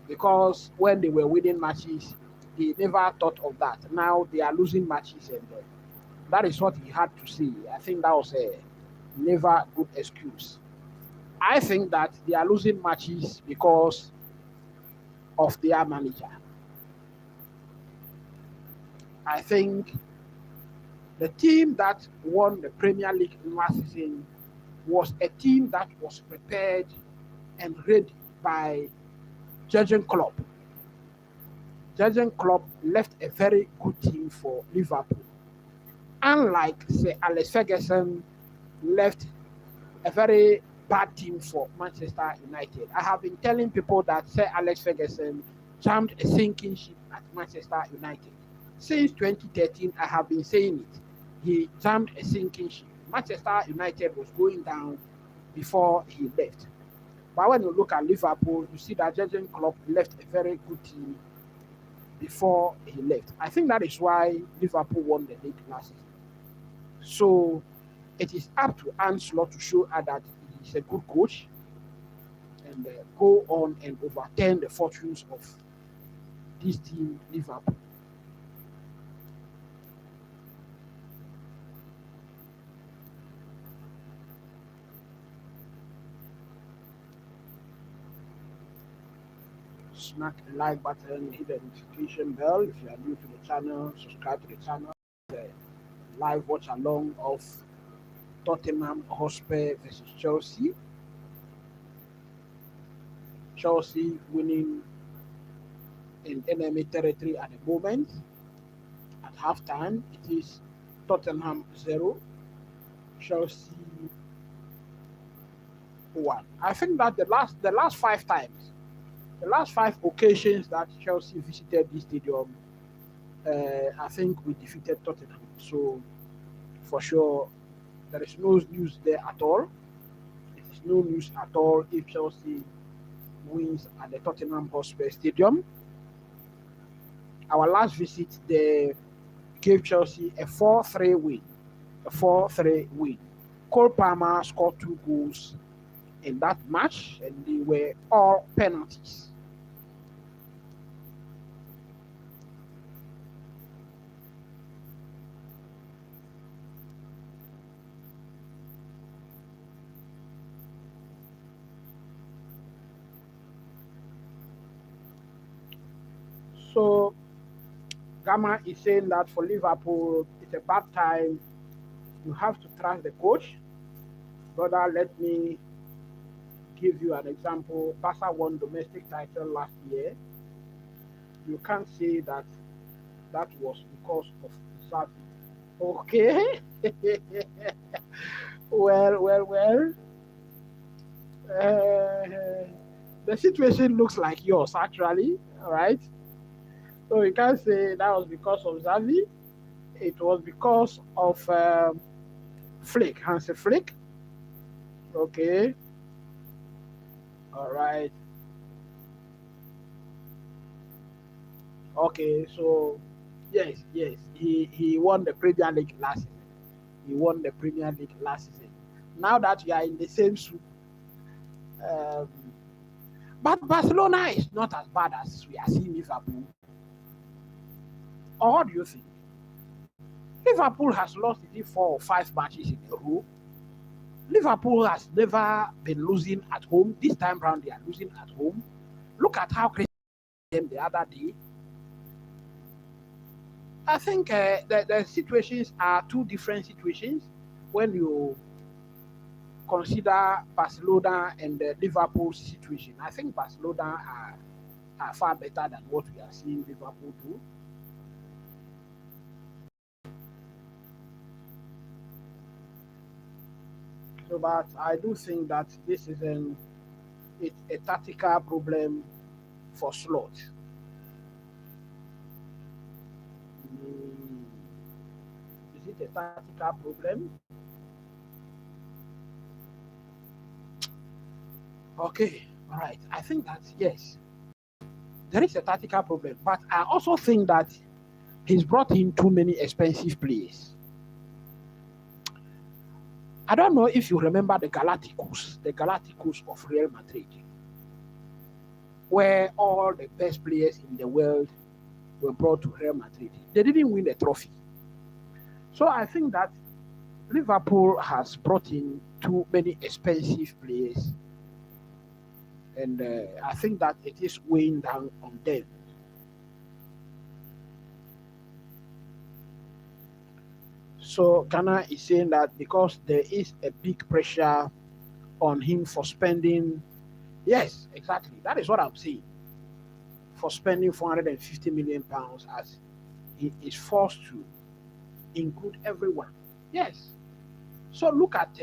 because when they were winning matches, he never thought of that. Now they are losing matches, and that is what he had to say. I think that was a never good excuse. I think that they are losing matches because of their manager. I think the team that won the Premier League last season was a team that was prepared and ready by Jurgen Klopp. Jurgen Klopp left a very good team for Liverpool. unlike Sir Alex Ferguson left a very bad team for Manchester United. I have been telling people that Sir Alex Ferguson jammed a sinking ship at Manchester United. Since 2013, I have been saying it. He jammed a sinking ship. Manchester United was going down before he left. But when you look at Liverpool, you see that Jurgen Klopp left a very good team before he left. I think that is why Liverpool won the league last season. So it is up to Ancelotti to show that he's a good coach and go on and overturn the fortunes of this team, Liverpool. Smack the like button, hit the notification bell if you are new to the channel, subscribe to the channel. The live watch along of Tottenham Hotspur versus Chelsea. Chelsea winning in enemy territory at the moment. At halftime, it is Tottenham 0, Chelsea 1. I think that the last 5 times, the last 5 occasions that Chelsea visited this stadium, I think we defeated Tottenham. So for sure, there is no news there at all. It is no news at all if Chelsea wins at the Tottenham Hotspur Stadium. Our last visit, they gave Chelsea a 4-3 win. A 4-3 win. Cole Palmer scored 2 goals in that match, and they were all penalties. So Gamma is saying that for Liverpool, it's a bad time. You have to trust the coach. Brother, let me give you an example. Barca won domestic title last year. You can't say that that was because of Xavi. Okay. well. The situation looks like yours, actually. All right. So you can't say that was because of Xavi. It was because of Flick, Hansi Flick. Okay. All right. Okay. So yes, he won the Premier League last season. He won the Premier League last season. Now that we are in the same soup, but Barcelona is not as bad as we are seeing Liverpool. Or what do you think? Liverpool has lost 4 or 5 matches in a row. Liverpool has never been losing at home. This time round, they are losing at home. Look at how crazy them the other day. I think the situations are 2 different situations when you consider Barcelona and the Liverpool situation. I think Barcelona are far better than what we are seeing Liverpool do. So, but I do think that this is a tactical problem for Slot. Is it a tactical problem? Okay, all right. I think that yes, there is a tactical problem, but I also think that he's brought in too many expensive players. I don't know if you remember the Galacticos of Real Madrid, where all the best players in the world were brought to Real Madrid. They didn't win a trophy. So I think that Liverpool has brought in too many expensive players, and I think that it is weighing down on them. So Ghana is saying that because there is a big pressure on him for spending, yes, exactly. That is what I'm saying. For spending £450 million as he is forced to include everyone. Yes. So look at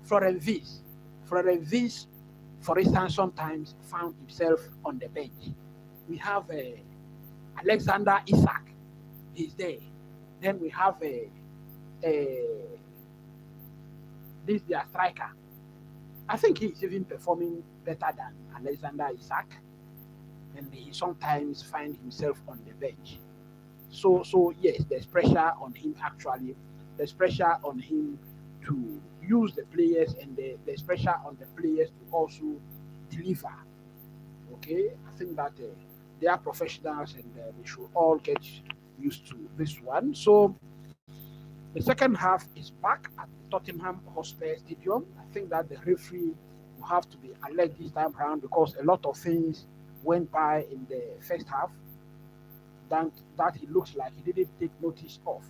Florent Wies. Florent Wies, for instance, sometimes found himself on the bench. We have Alexander Isak. He's there. Then we have this their striker. I think he's even performing better than Alexander Isak, and he sometimes finds himself on the bench. So yes, there's pressure on him actually. There's pressure on him to use the players, and there's pressure on the players to also deliver. Okay, I think that they are professionals, and we should all get used to this one. So the second half is back at the Tottenham Hotspur Stadium. I think that the referee will have to be alert this time around because a lot of things went by in the first half that he looks like he didn't take notice of.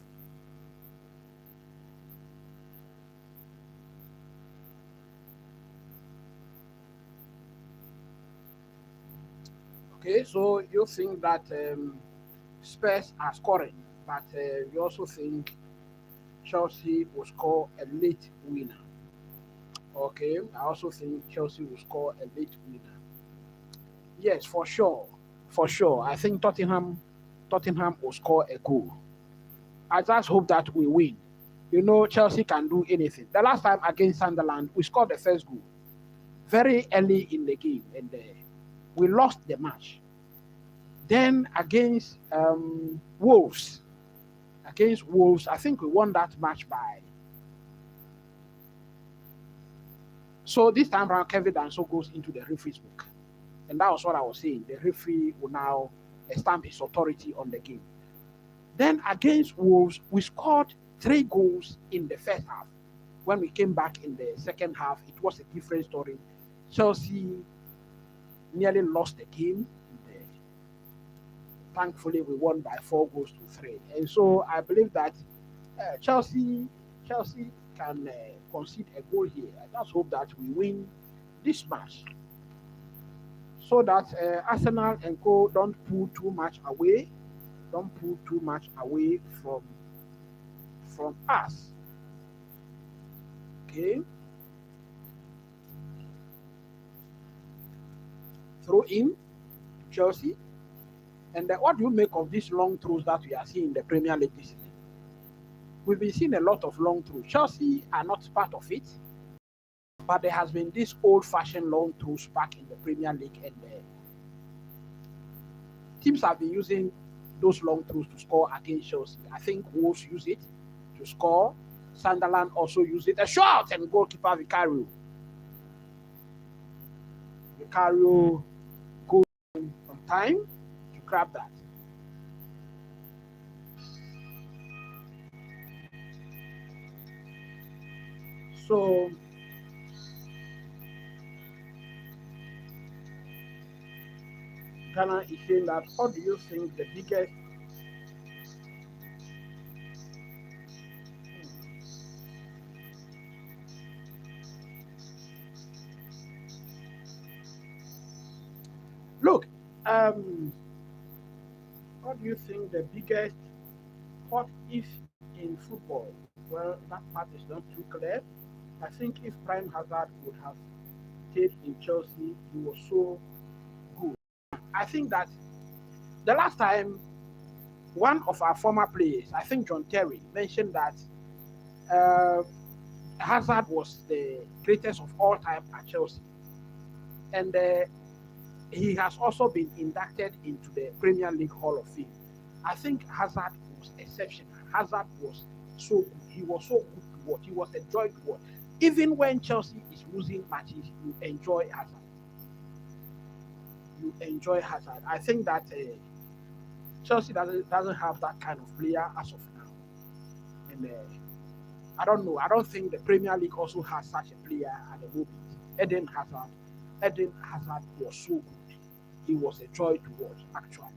Okay, so you think that Spurs are scoring, but you also think Chelsea will score a late winner. Okay, I also think Chelsea will score a late winner. Yes, for sure, for sure. I think Tottenham will score a goal. I just hope that we win. You know, Chelsea can do anything. The last time against Sunderland, we scored the first goal very early in the game, and we lost the match. Then against Wolves, I think we won that match by. So this time around, Kevin Danso goes into the referee's book, and that was what I was saying. The referee will now stamp his authority on the game. Then against Wolves, we scored 3 goals in the first half. When we came back in the second half, it was a different story. Chelsea nearly lost the game. Thankfully, we won by 4 goals to 3. And so I believe that Chelsea can concede a goal here. I just hope that we win this match so that Arsenal and Co don't pull too much away. Don't pull too much away from us. Okay. Throw in Chelsea. And what do you make of these long throws that we are seeing in the Premier League this season? We've been seeing a lot of long throws. Chelsea are not part of it, but there has been this old-fashioned long throws back in the Premier League, and teams have been using those long throws to score against Chelsea. I think Wolves use it to score. Sunderland also use it. A shot, and goalkeeper Vicario. Vicario goes on time to grab that. So Ghana is saying that, what do you think the biggest look, what do you think the biggest what if in football? Well, that part is not too clear. I think if Prime Hazard would have stayed in Chelsea, he was so good. I think that the last time one of our former players, I think John Terry, mentioned that uh, Hazard was the greatest of all time at Chelsea. And he has also been inducted into the Premier League Hall of Fame. I think Hazard was exceptional. Hazard was so good. He was so good to watch. He was a joy to watch. Even when Chelsea is losing matches, you enjoy Hazard. You enjoy Hazard. I think that Chelsea doesn't have that kind of player as of now. And I don't know. I don't think the Premier League also has such a player at the moment. Eden Hazard. Eden Hazard was so good. He was a joy to watch, actually.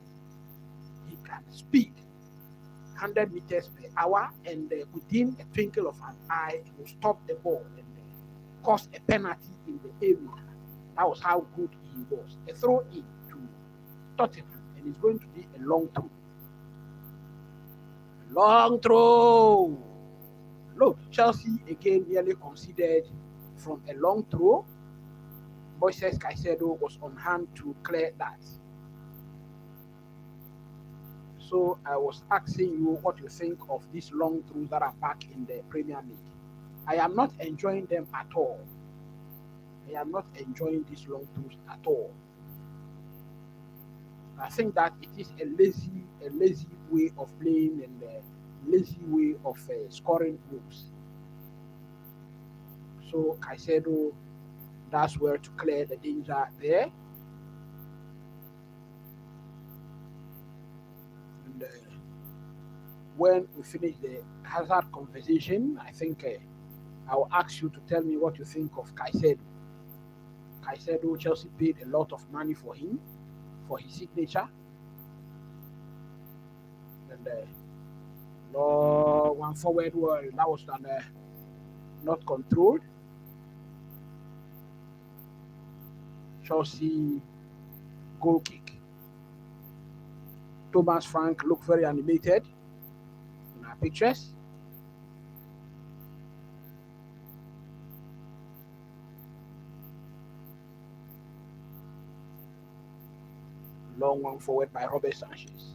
He can speed 100 meters per hour, and within a twinkle of an eye, he will stop the ball and cause a penalty in the area. That was how good he was. A throw in to Tottenham, and it's going to be a long throw. Long throw. Look, Chelsea again nearly conceded from a long throw. Moises Caicedo was on hand to clear that. So I was asking you what you think of these long throws that are back in the Premier League. I am not enjoying them at all. I am not enjoying these long throws at all. I think that it is a lazy way of playing and a lazy way of scoring goals. So Caicedo does well to clear the danger there. And when we finish the hazard conversation, I think I will ask you to tell me what you think of Caicedo. Caicedo, Chelsea paid a lot of money for him, for his signature. And one forward wall, that was not controlled. Chelsea goal kick. Thomas Frank looked very animated in our pictures. Long one forward by Robert Sanchez.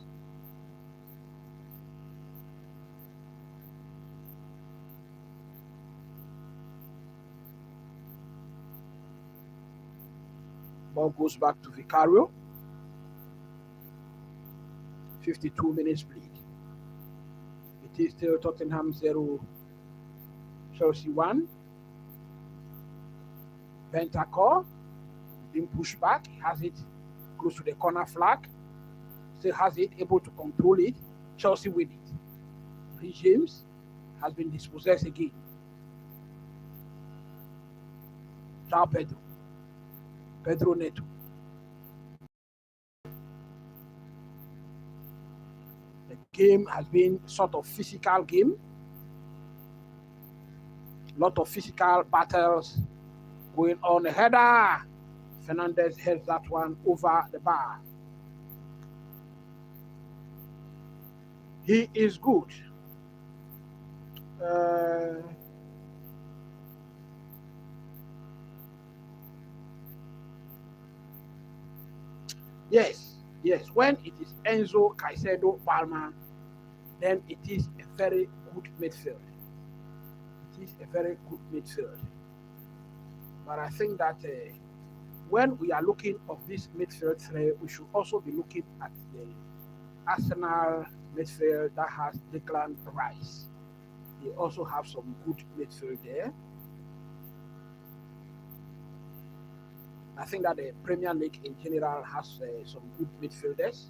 Ball goes back to Vicario. 52 minutes played. It is still Tottenham 0, Chelsea 1. Bentancur being pushed back. He has it close to the corner flag. Still has it, able to control it. Chelsea with it. Rhys James has been dispossessed again. Now Pedro. Pedro Neto. The game has been sort of physical game. Lot of physical battles going on. A header. Fernandez heads that one over the bar. He is good. Yes. When it is Enzo, Caicedo, Palma, then it is a very good midfield. It is a very good midfield. But I think that when we are looking at this midfield three, we should also be looking at the Arsenal midfield that has Declan Rice. They also have some good midfield there. I think that the Premier League in general has some good midfielders.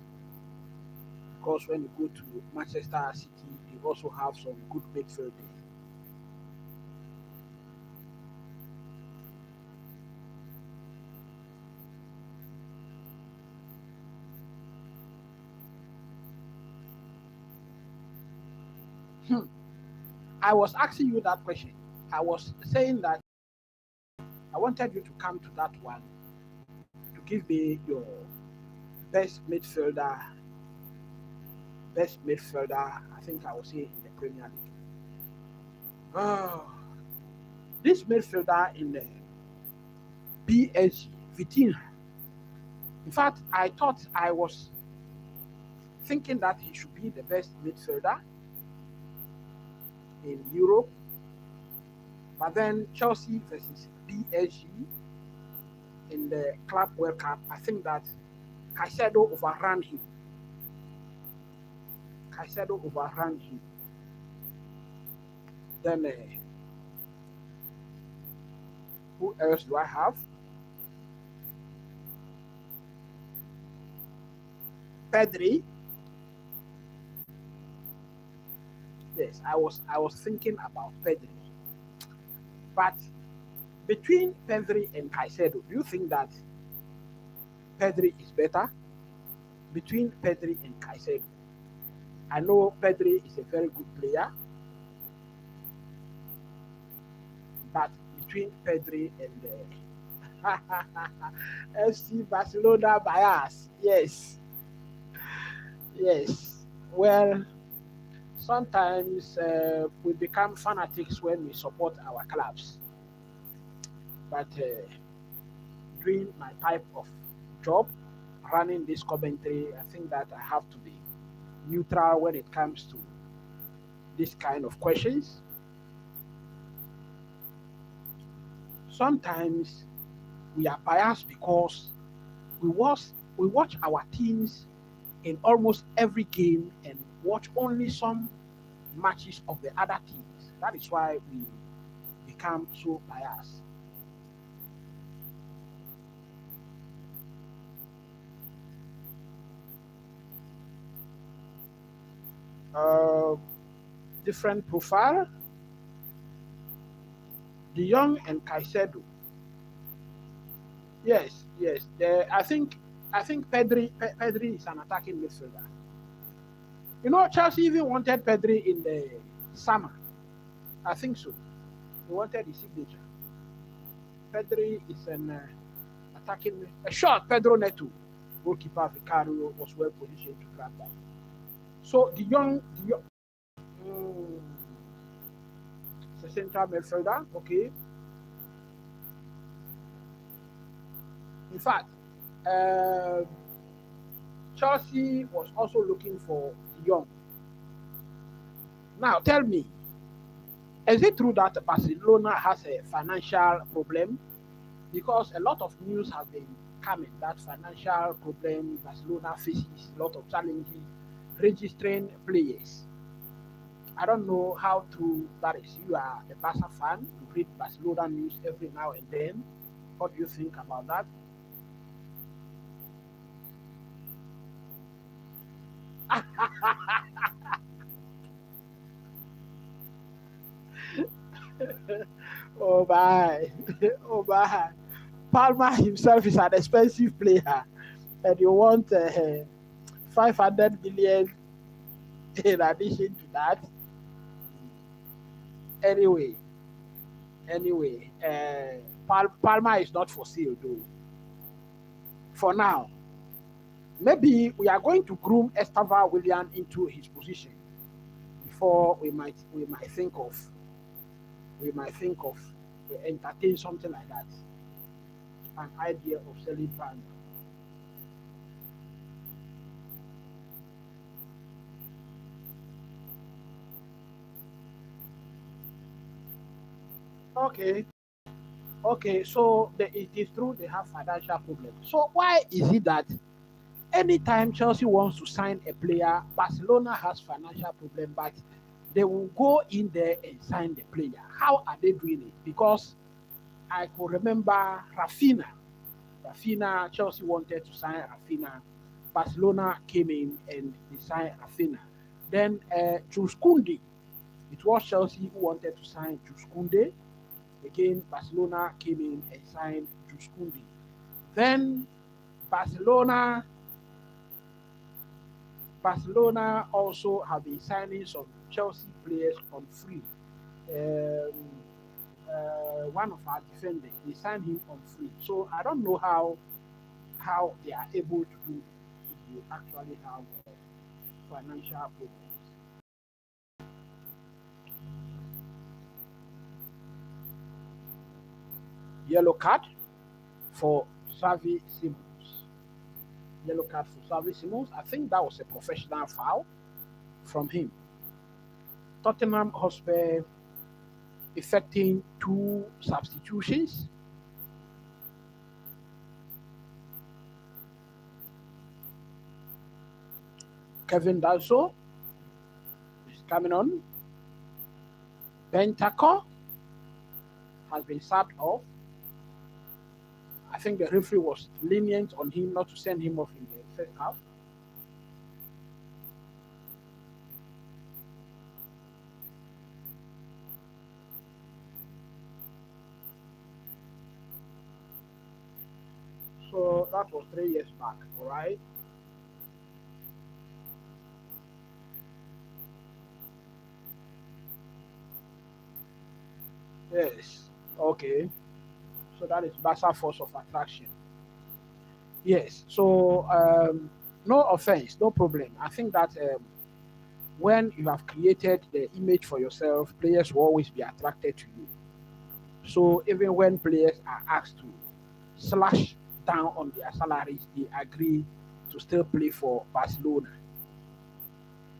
Because when you go to Manchester City, they also have some good midfield there. I was asking you that question. I was saying that I wanted you to come to that one to give me your best midfielder. I think I will say in the Premier League. This midfielder in the PSG, Vitinha. In fact, I thought I was thinking that he should be the best midfielder in Europe. But then Chelsea versus PSG in the Club World Cup, I think that Caicedo overran him. Then who else do I have? Pedro. Yes, I was thinking about Pedro. But between Pedro and Caicedo, do you think that Pedro is better? Between Pedro and Caicedo. I know Pedro is a very good player. But between Pedro and FC Barcelona bias. Yes. Well, Sometimes we become fanatics when we support our clubs. But doing my type of job, running this commentary, I think that I have to be neutral when it comes to this kind of questions. Sometimes we are biased because we watch our teams in almost every game and watch only some matches of the other teams. That is why we become so biased. Uh, Different profile. De Jong and Caicedo. Yes, yes. I think Pedri is an attacking midfielder. You know, Chelsea even wanted Pedri in the summer. I think so. They wanted his signature. Pedri is an attacking. A shot. Pedro Neto, goalkeeper Vicario, was well positioned to grab that. So De Jong, mm, is a central midfielder. Okay. In fact, uh, Chelsea was also looking for De Jong. Now, tell me, is it true that Barcelona has a financial problem? Because a lot of news have been coming that financial problem Barcelona faces a lot of challenges registering players. I don't know how true that is. You are a Barca fan, you read Barcelona news every now and then. What do you think about that? Oh my, oh my. Palmer himself is an expensive player, and you want 500 million in addition to that. Anyway, Palmer is not for sale though. For now, maybe we are going to groom Estava William into his position before we might think of entertain something like that, an idea of selling Palmer. Okay, okay. So it is true they have financial problems. So why is it that anytime Chelsea wants to sign a player, Barcelona has financial problem, but they will go in there and sign the player? How are they doing it? Because I could remember Rafinha. Rafinha, Chelsea wanted to sign Rafinha. Barcelona came in and they signed Rafinha. Then Jules Koundé. It was Chelsea who wanted to sign Jules Koundé. Again, Barcelona came in and signed Jules Koundé. Then Barcelona Barcelona also have been signing some Chelsea players on free. Um, One of our defenders, they signed him on free. So I don't know how they are able to do it if they actually have financial problems. Yellow card for Xavi Simons. Yellow card for Xavi Simons. I think that was a professional foul from him. Tottenham Hotspur effecting two substitutions. Kevin Danso is coming on. Bentancur has been subbed off. I think the referee was lenient on him not to send him off in the first half. So that was 3 years back, all right? Yes. Okay. So that is Barca force of attraction. Yes. So no offense, no problem. I think that when you have created the image for yourself, players will always be attracted to you. So even when players are asked to slash down on their salaries, they agree to still play for Barcelona.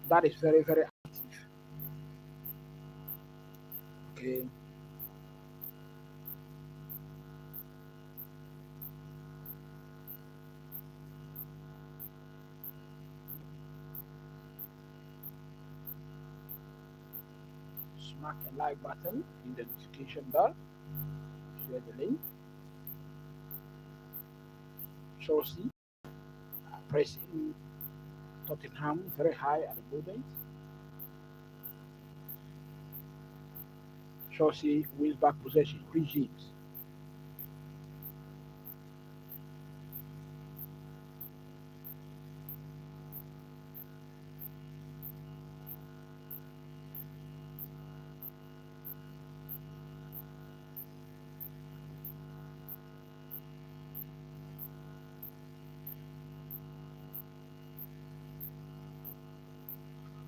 That is very, very active. Okay. Smack a like button in the notification bell. Share the link. Chelsea are pressing Tottenham very high at the moment. Chelsea wins back possession. Regimes.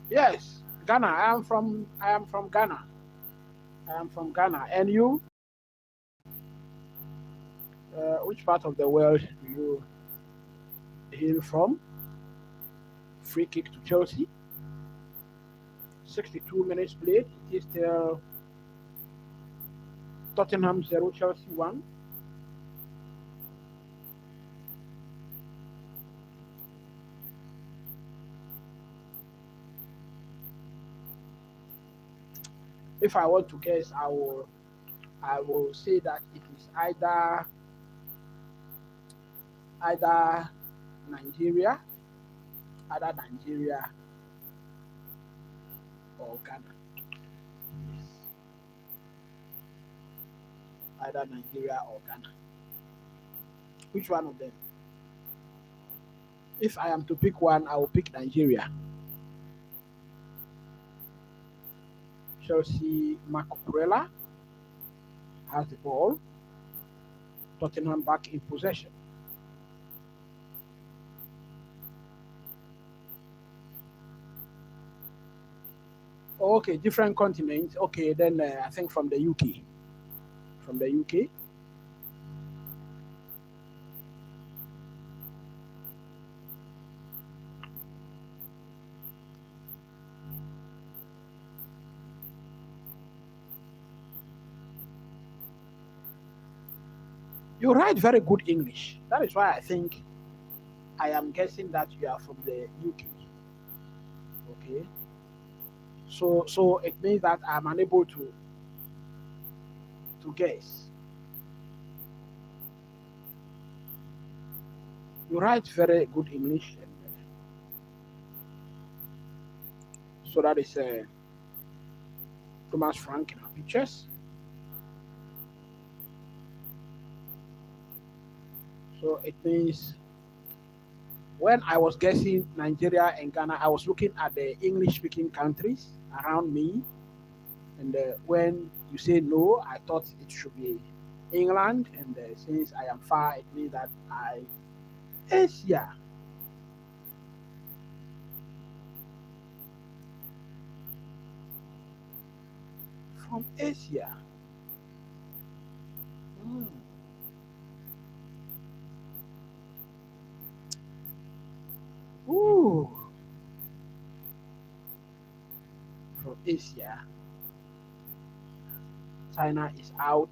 Yes, Ghana. I am from Ghana. I am from Ghana. And you? Which part of the world do you hail from? Free kick to Chelsea. 62 minutes played. It is still Tottenham 0, Chelsea 1. If I want to guess, I will say that it is either Nigeria, either Nigeria or Ghana. Yes. Either Nigeria or Ghana. Which one of them? If I am to pick one, I will pick Nigeria. Chelsea Cucurella has the ball. Tottenham back in possession. Okay, different continents. Okay, then I think from the UK. From the UK. You write very good English. That is why I think I am guessing that you are from the UK. Okay. So it means that I'm unable to guess. You write very good English. So that is Thomas Frank in our pictures. So it means when I was guessing Nigeria and Ghana, I was looking at the English speaking countries around me. And when you say no, I thought it should be England. And since I am far, it means that Asia. From Asia. Mm. Ooh. From Asia. China is out.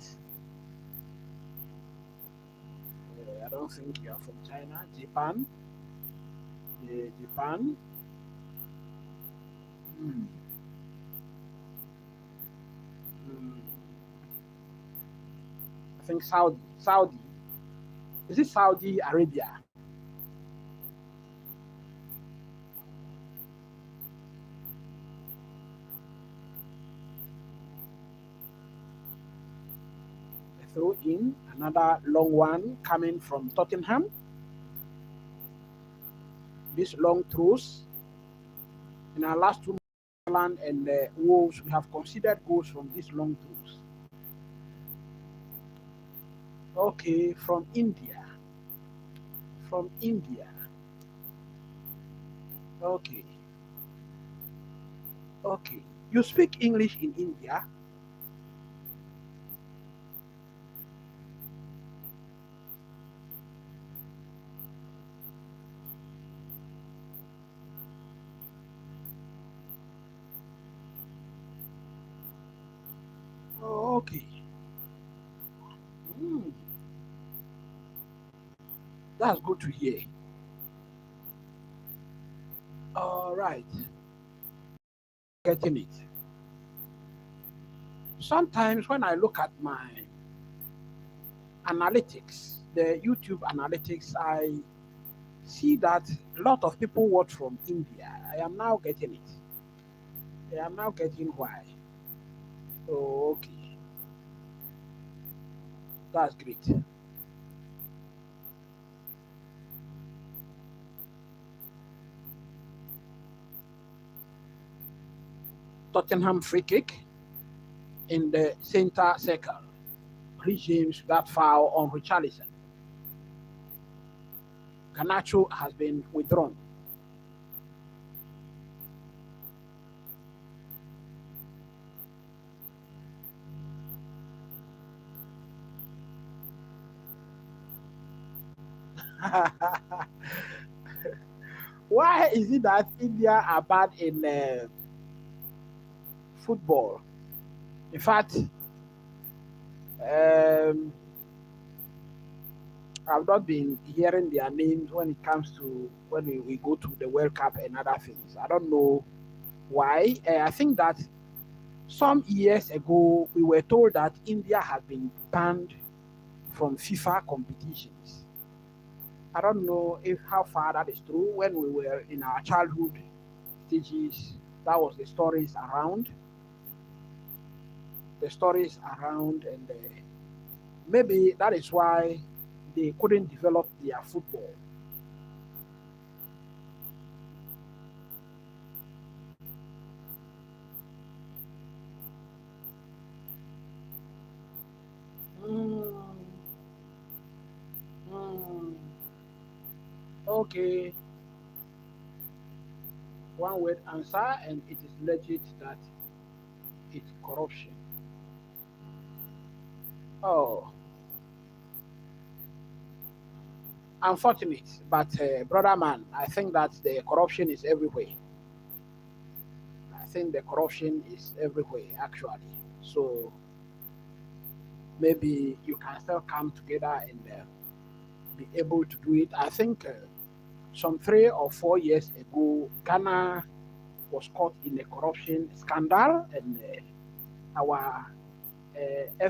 I don't think you are from China. Japan. Japan. Hmm. Hmm. I think Saudi. Saudi. Is it Saudi Arabia? They throw in another long one coming from Tottenham. These long throws in our last two Ireland and Wolves, we have considered goals from these long throws. Okay, from India. From India. Okay. Okay. You speak English in India? Oh, okay. Hmm. That's good to hear. All right. Getting it. Sometimes when I look at my analytics, the YouTube analytics, I see that a lot of people watch from India. I am now getting it. I am now getting why. Oh, okay. That's great. Tottenham free kick in the center circle. Chris James that foul on Richarlison. Garnacho has been withdrawn. Why is it that India are bad in football? In fact, um, I've not been hearing their names when it comes to when we go to the World Cup and other things. I don't know why. I think that some years ago we were told that India had been banned from FIFA competitions. I don't know if how far that is true. When we were in our childhood stages, that was the stories around, and maybe that is why they couldn't develop their football. Mm, mm, okay, one word answer, and it is legit that it's corruption. Oh, unfortunate, but brother man, I think that the corruption is everywhere. I think the corruption is everywhere actually. So maybe you can still come together and be able to do it. I think some 3 or 4 years ago, Ghana was caught in a corruption scandal, and our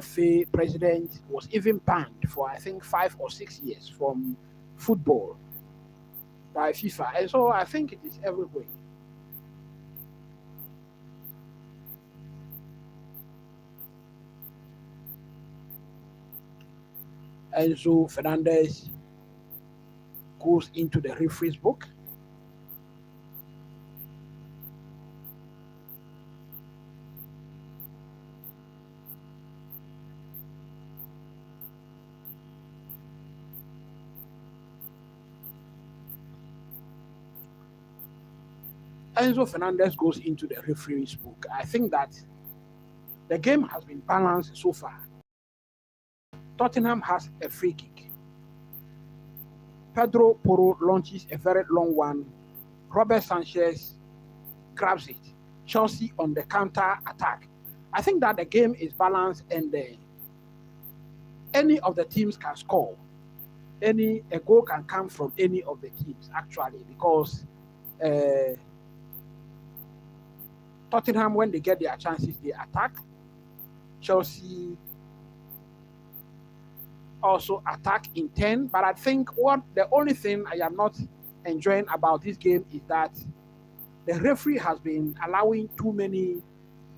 FA president was even banned for I think 5 or 6 years from football by FIFA. And so I think it is everywhere. Enzo Fernandez goes into the referee's book. Enzo Fernandez goes into the referee's book. I think that the game has been balanced so far. Tottenham has a free kick. Pedro Poro launches a very long one. Robert Sanchez grabs it. Chelsea on the counter attack. I think that the game is balanced, and any of the teams can score. Any a goal can come from any of the teams actually, because uh, Tottenham, when they get their chances, they attack. Chelsea also attack in 10. But I think what the only thing I am not enjoying about this game is that the referee has been allowing too many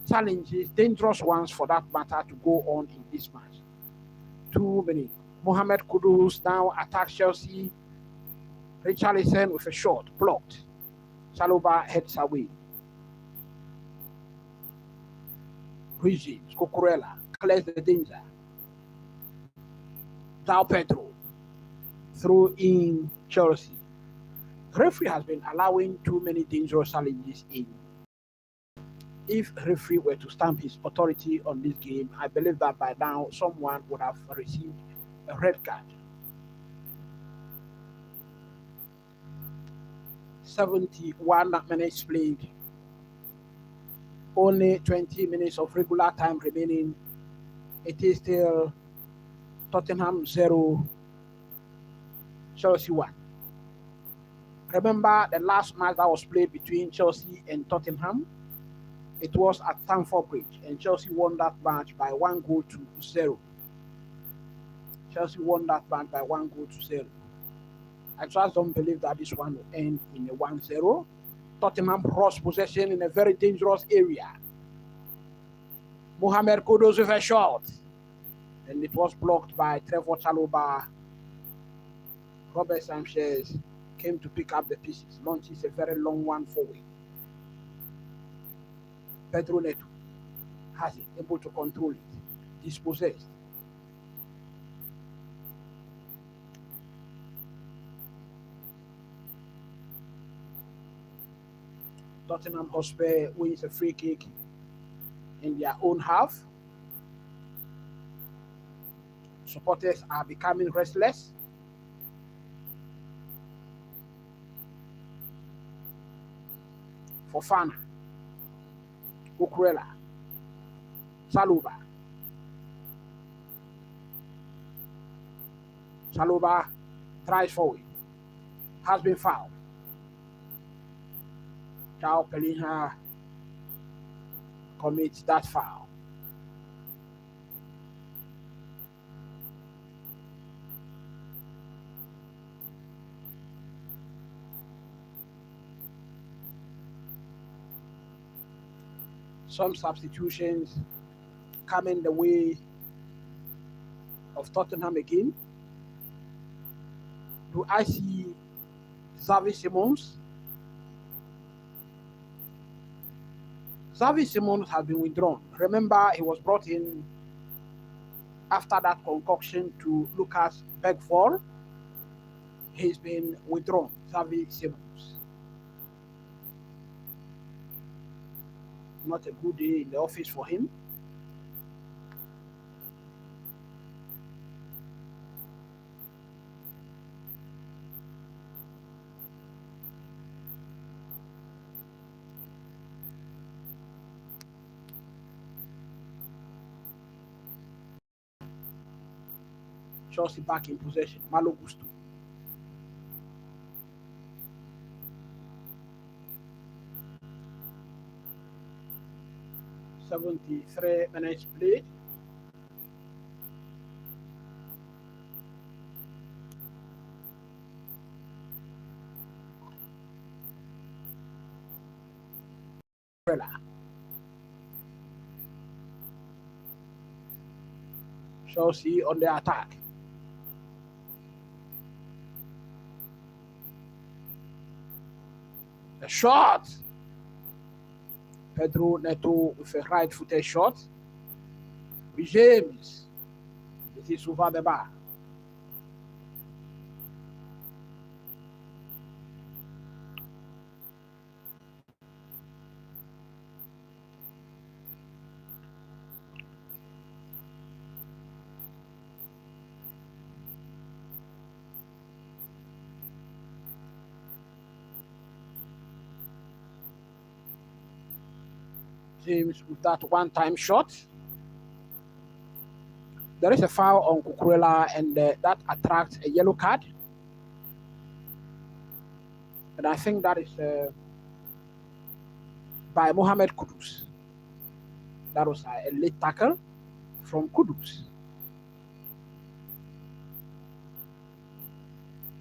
challenges, dangerous ones for that matter, to go on in this match. Too many. Mohamed Kudus now attacks Chelsea. Richarlison with a shot blocked. Chalobah heads away. Cucurella clears the danger. Pedro through in Chelsea. The referee has been allowing too many dangerous challenges in. if referee were to stamp his authority on this game, I believe that by now someone would have received a red card. 71 minutes played. Only 20 minutes of regular time remaining. It is still Tottenham 0, Chelsea 1. Remember the last match that was played between Chelsea and Tottenham? It was at Stamford Bridge, and Chelsea won that match by 1-0. Chelsea won that match by 1-0. I just don't believe that this one will end in a 1-0. Tottenham lost possession in a very dangerous area. Mohamed Kudus with a shot, and it was blocked by Trevor Chalobah. Robert Sanchez came to pick up the pieces, launches a very long one forward. Pedro Neto has it, able to control it, dispossessed. Tottenham Hotspur wins a free kick in their own half. Supporters are becoming restless. Fofana, Cucurella, Chalobah. Chalobah tries forward, has been fouled. Palinha commits that foul. Some substitutions coming the way of Tottenham again. Do I see Xavi Simons? Xavi Simons has been withdrawn. Remember, he was brought in after that concoction to Lucas Bergvall. He's been withdrawn, Xavi Simons. Not a good day in the office for him. Chelsea back in possession. Malo Gusto. "73 minutes played. Chelsea on the attack. A shot. Pedro Neto with a right-footed shot. James. It is over the bar. James with that one-time shot. There is a foul on Cucurella, and that attracts a yellow card. And I think that is by Mohamed Kudus. That was a late tackle from Kudus.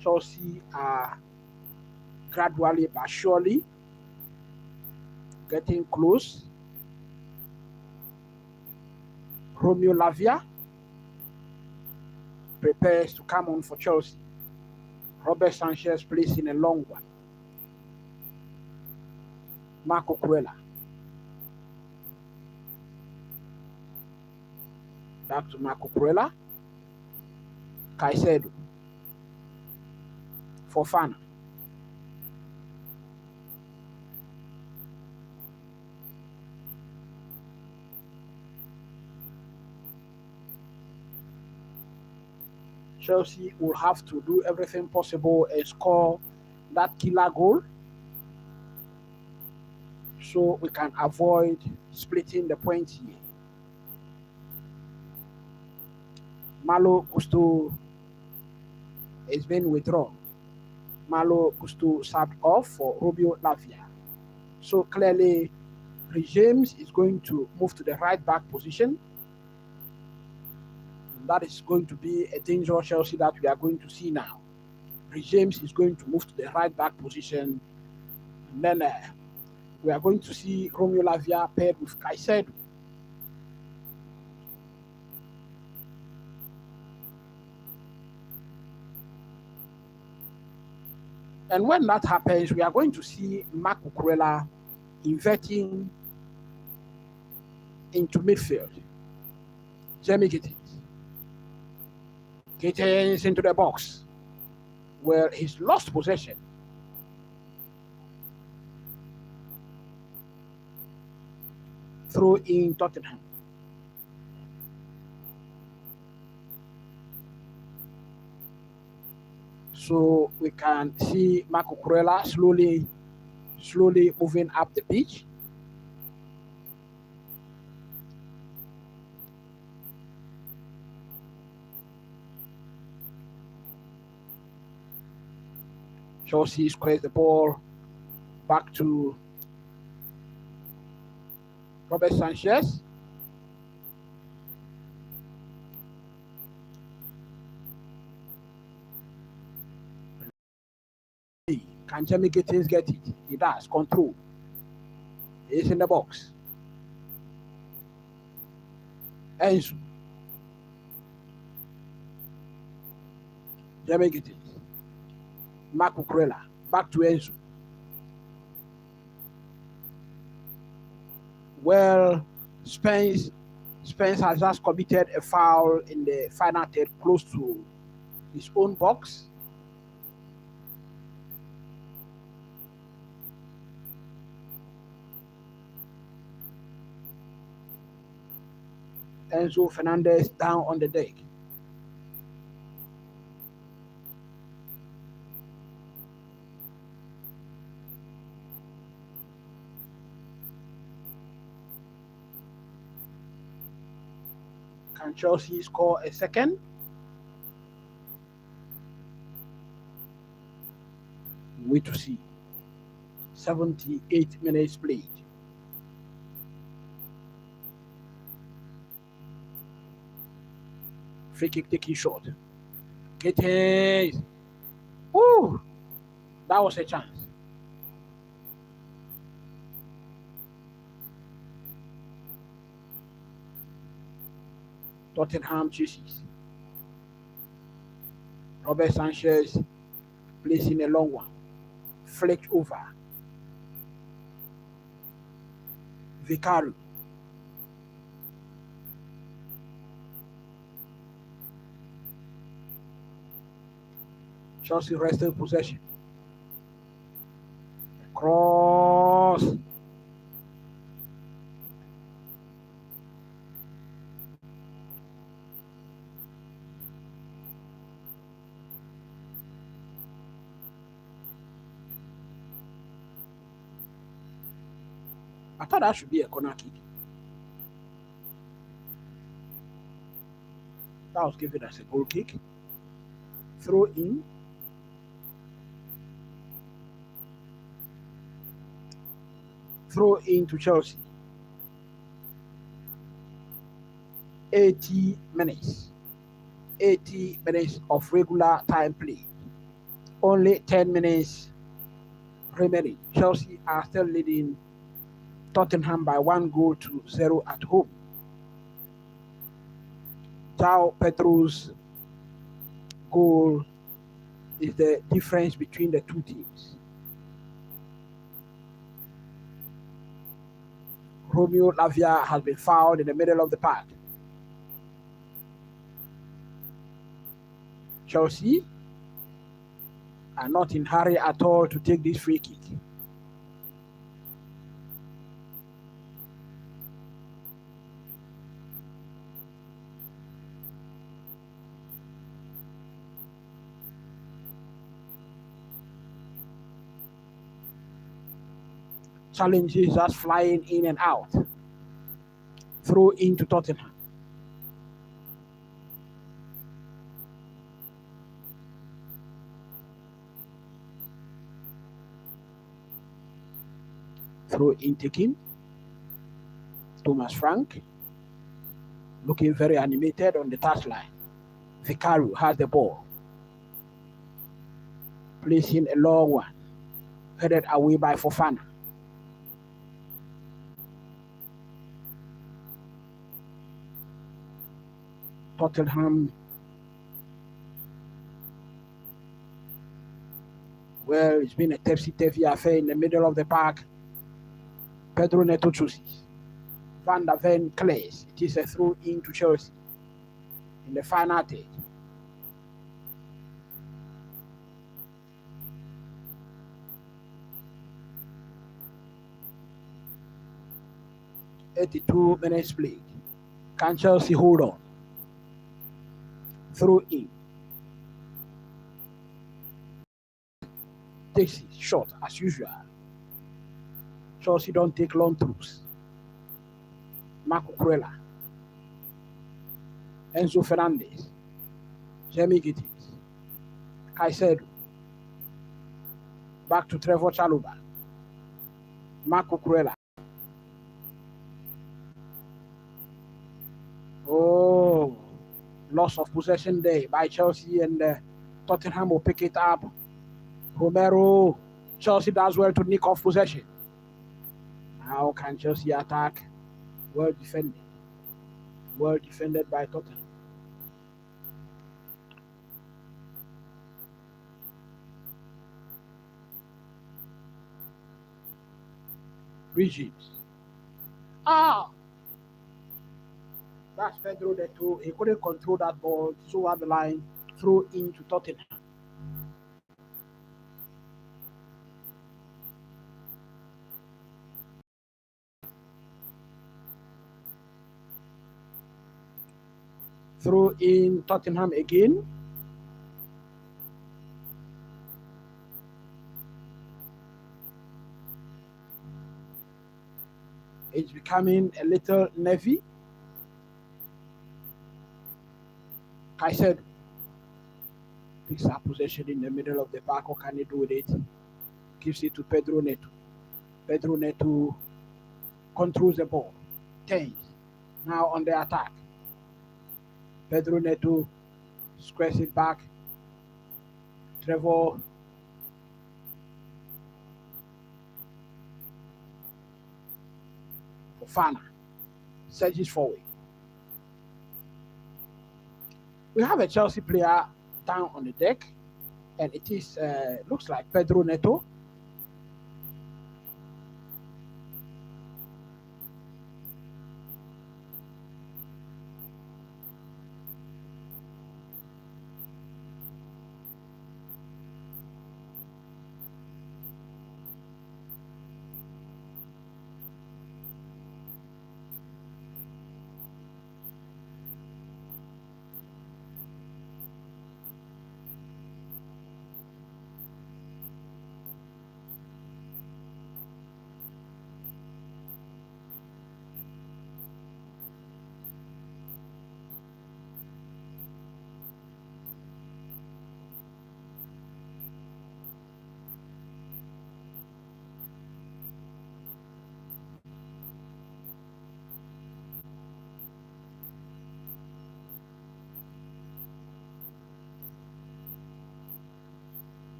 Chelsea are gradually but surely getting close. Romeo Lavia prepares to come on for Chelsea. Robert Sanchez plays in a long one. Marco Cucurella. Back to Marco Cucurella. Caicedo. Fofana. Chelsea will have to do everything possible and score that killer goal so we can avoid splitting the points here. Malo Gusto is being withdrawn. Malo Gusto subbed off for Romeo Lavia. So clearly, James is going to move to the right back position. That is going to be a dangerous Chelsea that we are going to see now. James is going to move to the right back position. And then we are going to see Romeo Lavia paired with Caicedo. And when that happens, we are going to see Mark Cucurella inverting into midfield. Jamie Gittins. Gittins into the box, where he's lost possession. Throw in Tottenham. So we can see Marco Cucurella slowly moving up the pitch. Chelsea squares the ball back to Robert Sanchez. Can Jamie Gittins get it? He does. Control. He's in the box. Enzo. Jamie Gittins. Mark Cucurella. Back to Enzo. Well, Spence has just committed a foul in the final third close to his own box. Enzo Fernandez down on the deck. Can Chelsea score a second? Wait to see. 78 minutes played. Free kick taking shot. Get it. Woo! That was a chance. Tottenham chases. Robert Sanchez placing a long one. Flick over. Vicario. Chelsea wrested possession. Cross. I thought that should be a corner kick. That was given as a goal kick. Throw in. Throw into Chelsea. 80 minutes. 80 minutes of regular time play. Only 10 minutes remaining. Chelsea are still leading Tottenham by 1-0 at home. Pedro's goal is the difference between the two teams. Romeo Lavia has been fouled in the middle of the park. Chelsea are not in a hurry at all to take this free kick. challenges us flying in and out. Throw into Tottenham. Throw in taking. Thomas Frank looking very animated on the touchline. Vicario has the ball. Placing a long one. Headed away by Fofana. Tottenham. Well, it's been a tepsy-taffy affair in the middle of the park. Pedro Neto chooses. Van der Ven clears. It is a throw in to Chelsea in the final stage. "82 minutes played. Can Chelsea hold on?" Throw in. Takes it short as usual. Chelsea don't take long throws. Cucurella. Enzo Fernandez. Jamie Gittins. Caicedo. Back to Trevor Chalobah. Cucurella. Oh, loss of possession there by Chelsea, and Tottenham will pick it up. Romero. Chelsea does well to nick off possession. How can Chelsea attack? Well defended. Well defended by Tottenham. Regimes. That's Pedro Neto. He couldn't control that ball. So at the line, throw into Tottenham. Throw in Tottenham again. It's becoming a little nervy. Caicedo picks up possession in the middle of the park. What can he do with it? Gives it to Pedro Neto. Pedro Neto controls the ball. Turns. Now on the attack. Pedro Neto squares it back. Trevor. Fofana surges forward. We have a Chelsea player down on the deck, and it is looks like Pedro Neto.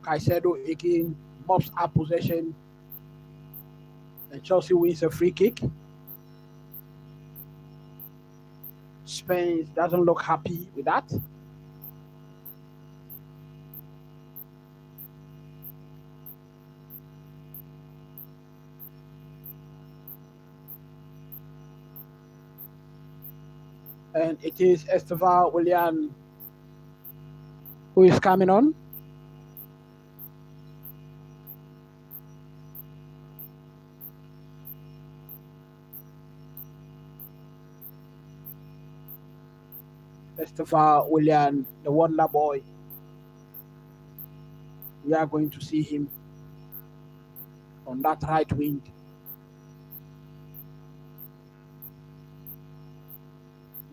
Caicedo again mops up possession, and Chelsea wins a free kick. Spence doesn't look happy with that. And it is Esteval Willian who is coming on. Esteval Willian, the wonder boy. We are going to see him on on that right wing.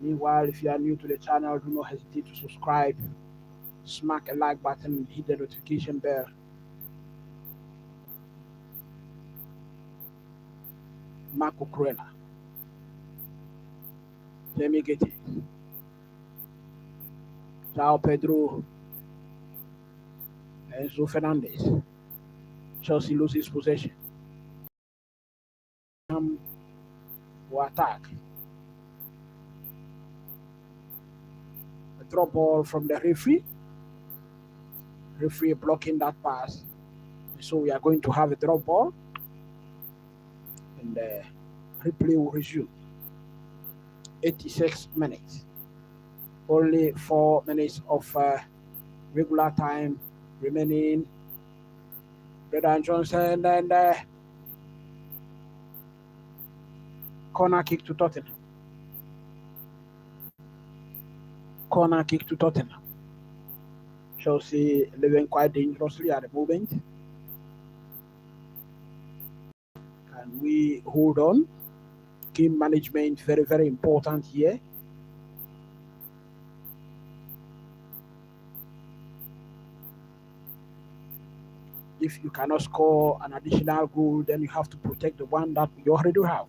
Meanwhile, if you are new to the channel, do not hesitate to subscribe, smack a like button, and hit the notification bell. Cucurella, Jamie Getty, Pedro, Enzo Fernandez. Chelsea loses possession. Will attack. A drop ball from the referee. Referee blocking that pass. So we are going to have a drop ball. And the replay will resume. 86 minutes. Only 4 minutes of regular time remaining. Brendan Johnson and corner kick to Tottenham. Corner kick to Tottenham. Chelsea living quite dangerously at the moment. Can we hold on? Game management very, very important here. If you cannot score an additional goal, then you have to protect the one that you already have.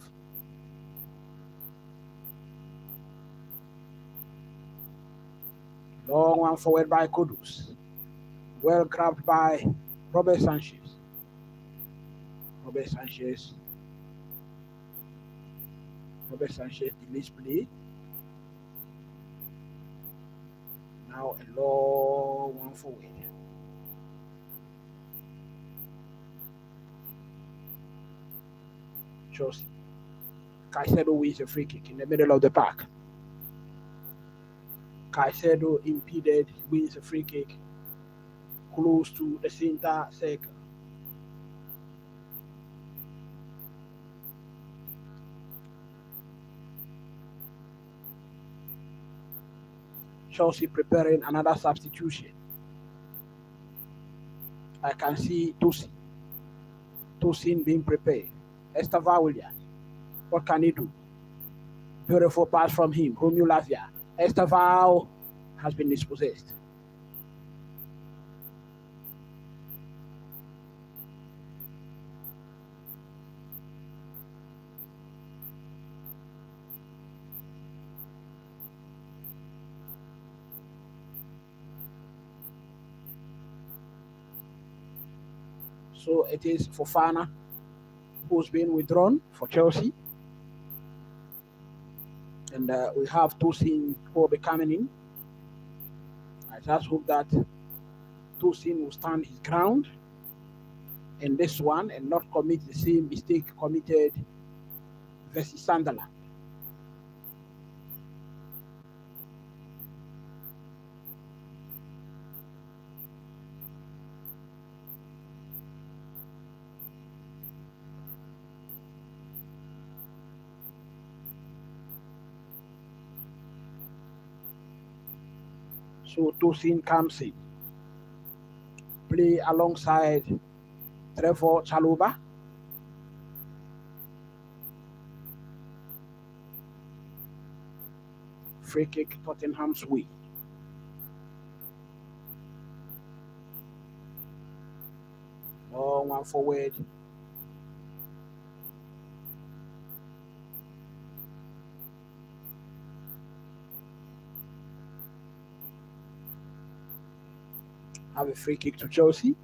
Long one forward by Kudus. Well grabbed by Robert Sanchez. Robert Sanchez delays play. Now a long one forward. Chelsea. Caicedo wins a free kick in the middle of the park. Caicedo impeded, wins a free kick close to the center circle. Chelsea preparing another substitution. I can see Tosin being prepared. Estava Williams. What can he do? Beautiful pass from him. Romeo Lavia. Estava has been dispossessed. So it is Fofana who's been withdrawn for Chelsea. And we have Tosin who will be coming in. I just hope that Tosin will stand his ground in this one and not commit the same mistake committed versus Sunderland. So Tosin comes in. Play alongside Trevor Chalobah. Free kick Tottenham's way. Long one forward. Have a free kick to Chelsea.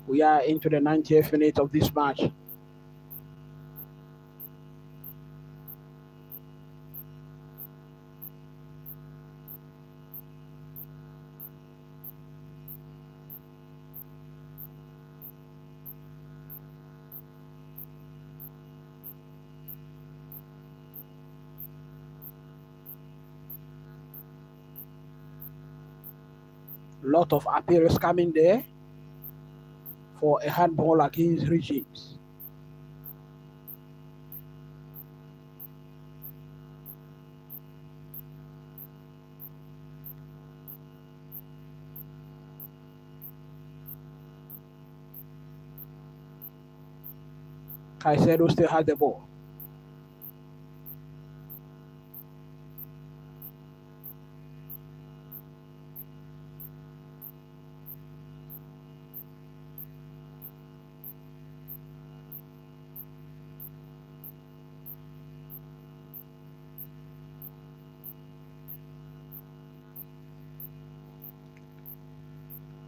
We are into the 90th minute of this match. lot of appeals coming there for a handball against regimes. Caicedo still has the ball.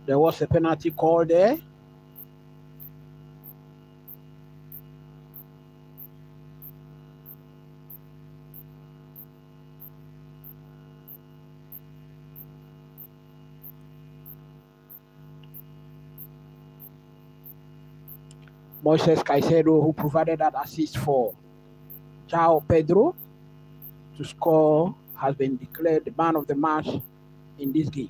There was a penalty call there. Moises Caicedo, who provided that assist for Pedro to score, has been declared the man of the match in this game.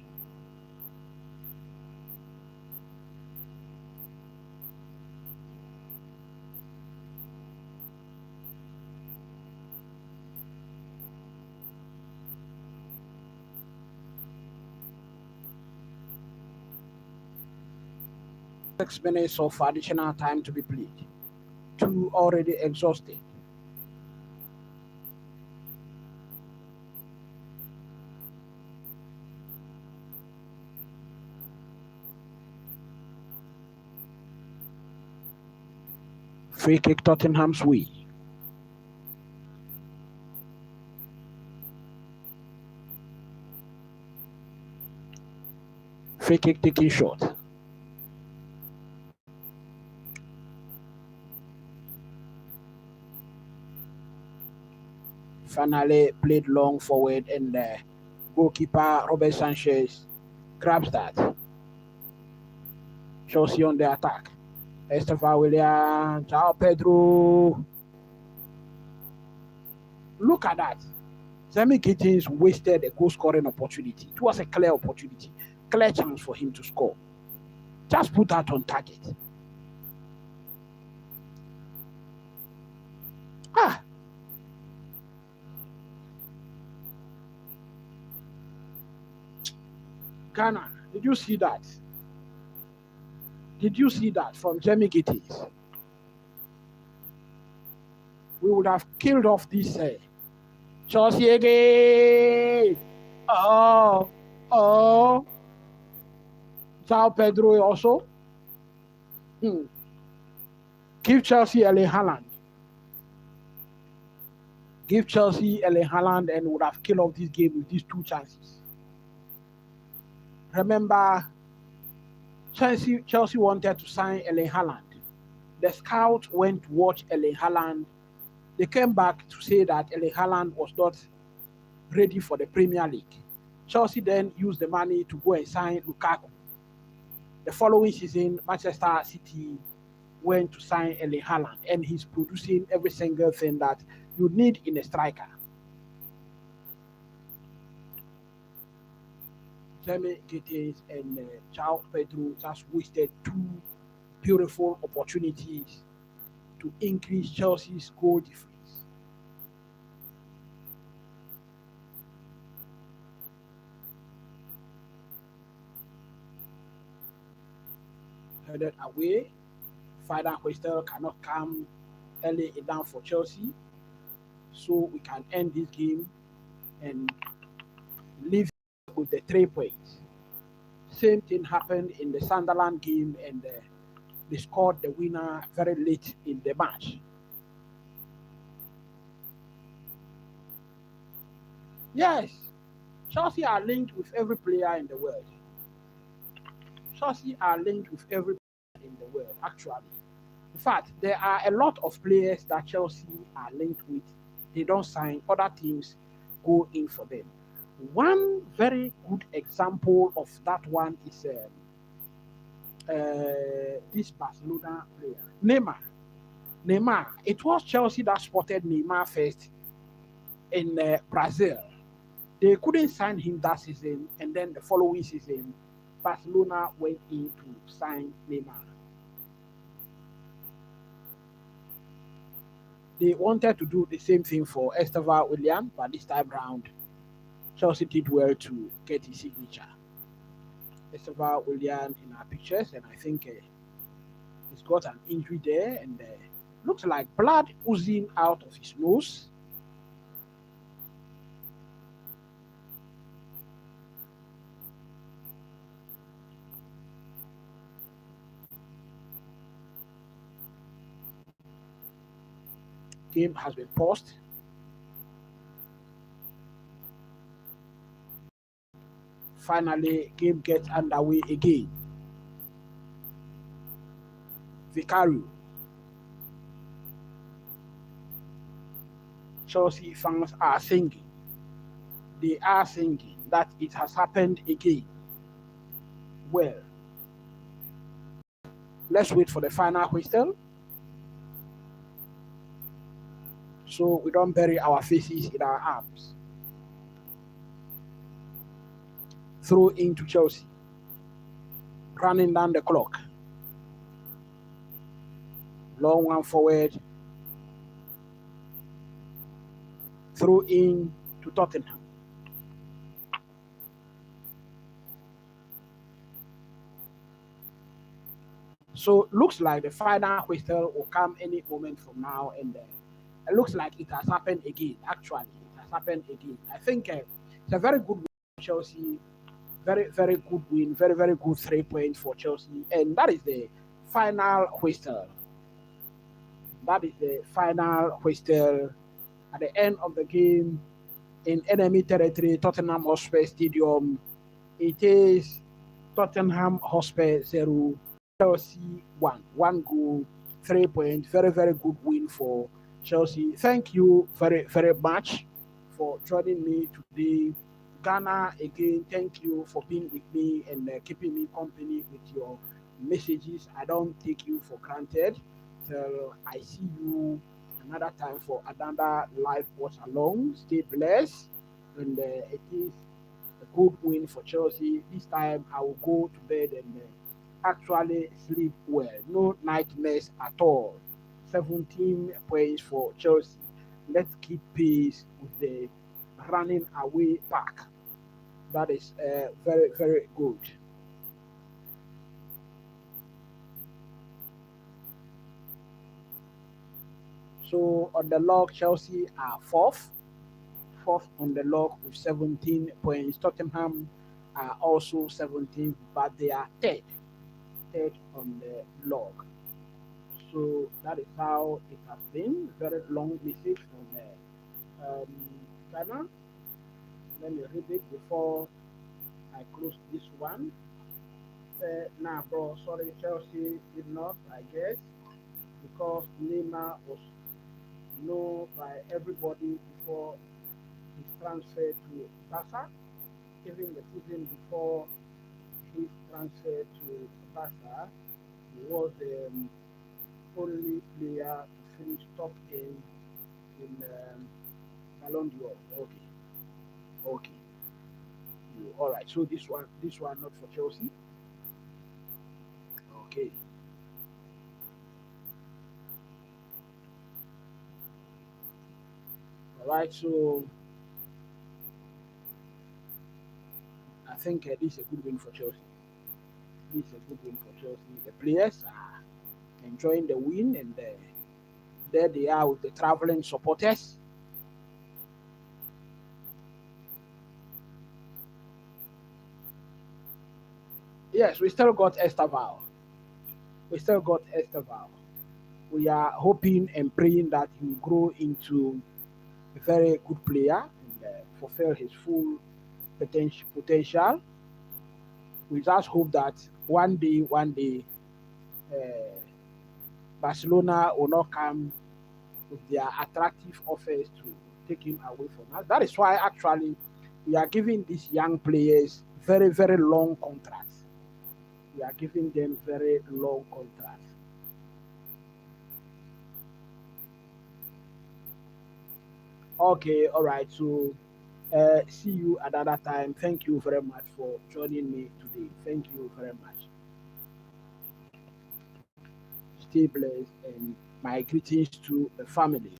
Six minutes of additional time to be played. Two already exhausted. Free kick Tottenham's way. Free kick taking shot. Finally played long forward, and goalkeeper Robert Sanchez grabs that. Chelsea on the attack. Esteva William, Pedro. Look at that. Sammy Gittins wasted a goal scoring opportunity. It was a clear opportunity, clear chance for him to score. Just put that on target. Ghana, did you see that? Did you see that from Jamie Gittins? We would have killed off this Chelsea again. Oh. Pedro also. Give Chelsea Erling Haaland. Give Chelsea Erling Haaland and would have killed off this game with these two chances. Remember, Chelsea wanted to sign Erling Haaland. The scouts went to watch Erling Haaland. They came back to say that Erling Haaland was not ready for the Premier League. Chelsea then used the money to go and sign Lukaku. The following season, Manchester City went to sign Erling Haaland, and he's producing every single thing that you need in a striker. Jamie Gittins and Pedro just wasted two beautiful opportunities to increase Chelsea's goal difference. Headed away. Final whistle cannot come early enough for Chelsea, so we can end this game and leave with the 3 points. Same thing happened in the Sunderland game, and they scored the winner very late in the match. Yes, Chelsea are linked with every player in the world. Chelsea are linked with every player in the world, actually. In fact, there are a lot of players that Chelsea are linked with. They don't sign, other teams go in for them. One very good example of that one is this Barcelona player, Neymar. It was Chelsea that spotted Neymar first in Brazil. They couldn't sign him that season, and then the following season, Barcelona went in to sign Neymar. They wanted to do the same thing for Estevao William, but this time round, Chelsea did well to get his signature. Estevao William in our pictures, and I think he's got an injury there, and looks like blood oozing out of his nose. Game has been paused. Finally, game gets underway again. Vicario. Chelsea fans are singing. They are singing that it has happened again. Well, let's wait for the final whistle, so we don't bury our faces in our arms. Throw into Chelsea. Running down the clock. Long one forward. Throw in to Tottenham. So looks like the final whistle will come any moment from now, and it looks like it has happened again. Actually, it has happened again. I think it's a very good win for Chelsea. Very, very good win. Very, very good 3 points for Chelsea. And that is the final whistle. That is the final whistle at the end of the game in enemy territory, Tottenham Hotspur Stadium. It is Tottenham Hotspur 0, Chelsea 1. 1 goal, 3 points. Very, very good win for Chelsea. Thank you very, very much for joining me today. Ghana, again, thank you for being with me and keeping me company with your messages. I don't take you for granted. Till I see you another time for another live watch along. Stay blessed. And it is a good win for Chelsea. This time I will go to bed and actually sleep well. No nightmares at all. 17 points for Chelsea. Let's keep pace with the running away pack. That is very, very good. So on the log, Chelsea are fourth on the log with 17 points. Tottenham are also 17, but they are third on the log. So that is how it has been. Very long message from Ghana. Let me read it before I close this one. Nah, bro, sorry, Chelsea did not, I guess, because Neymar was known by everybody before his transfer to Barca. Even the season before his transfer to Barca, he was the only player to finish top in Ballon d'Or. Okay. All right. So this one not for Chelsea. Okay. All right. So I think this is a good win for Chelsea. This is a good win for Chelsea. The players are enjoying the win, and there they are with the traveling supporters. Yes, we still got Estevao. We are hoping and praying that he will grow into a very good player and fulfill his full potential. We just hope that one day, uh, Barcelona will not come with their attractive offers to take him away from us. That is why actually we are giving these young players very, very long contracts. We are giving them very long contracts. Okay, all right. So See you another time. Thank you very much for joining me today. Thank you very much. Stay blessed and my greetings to the family.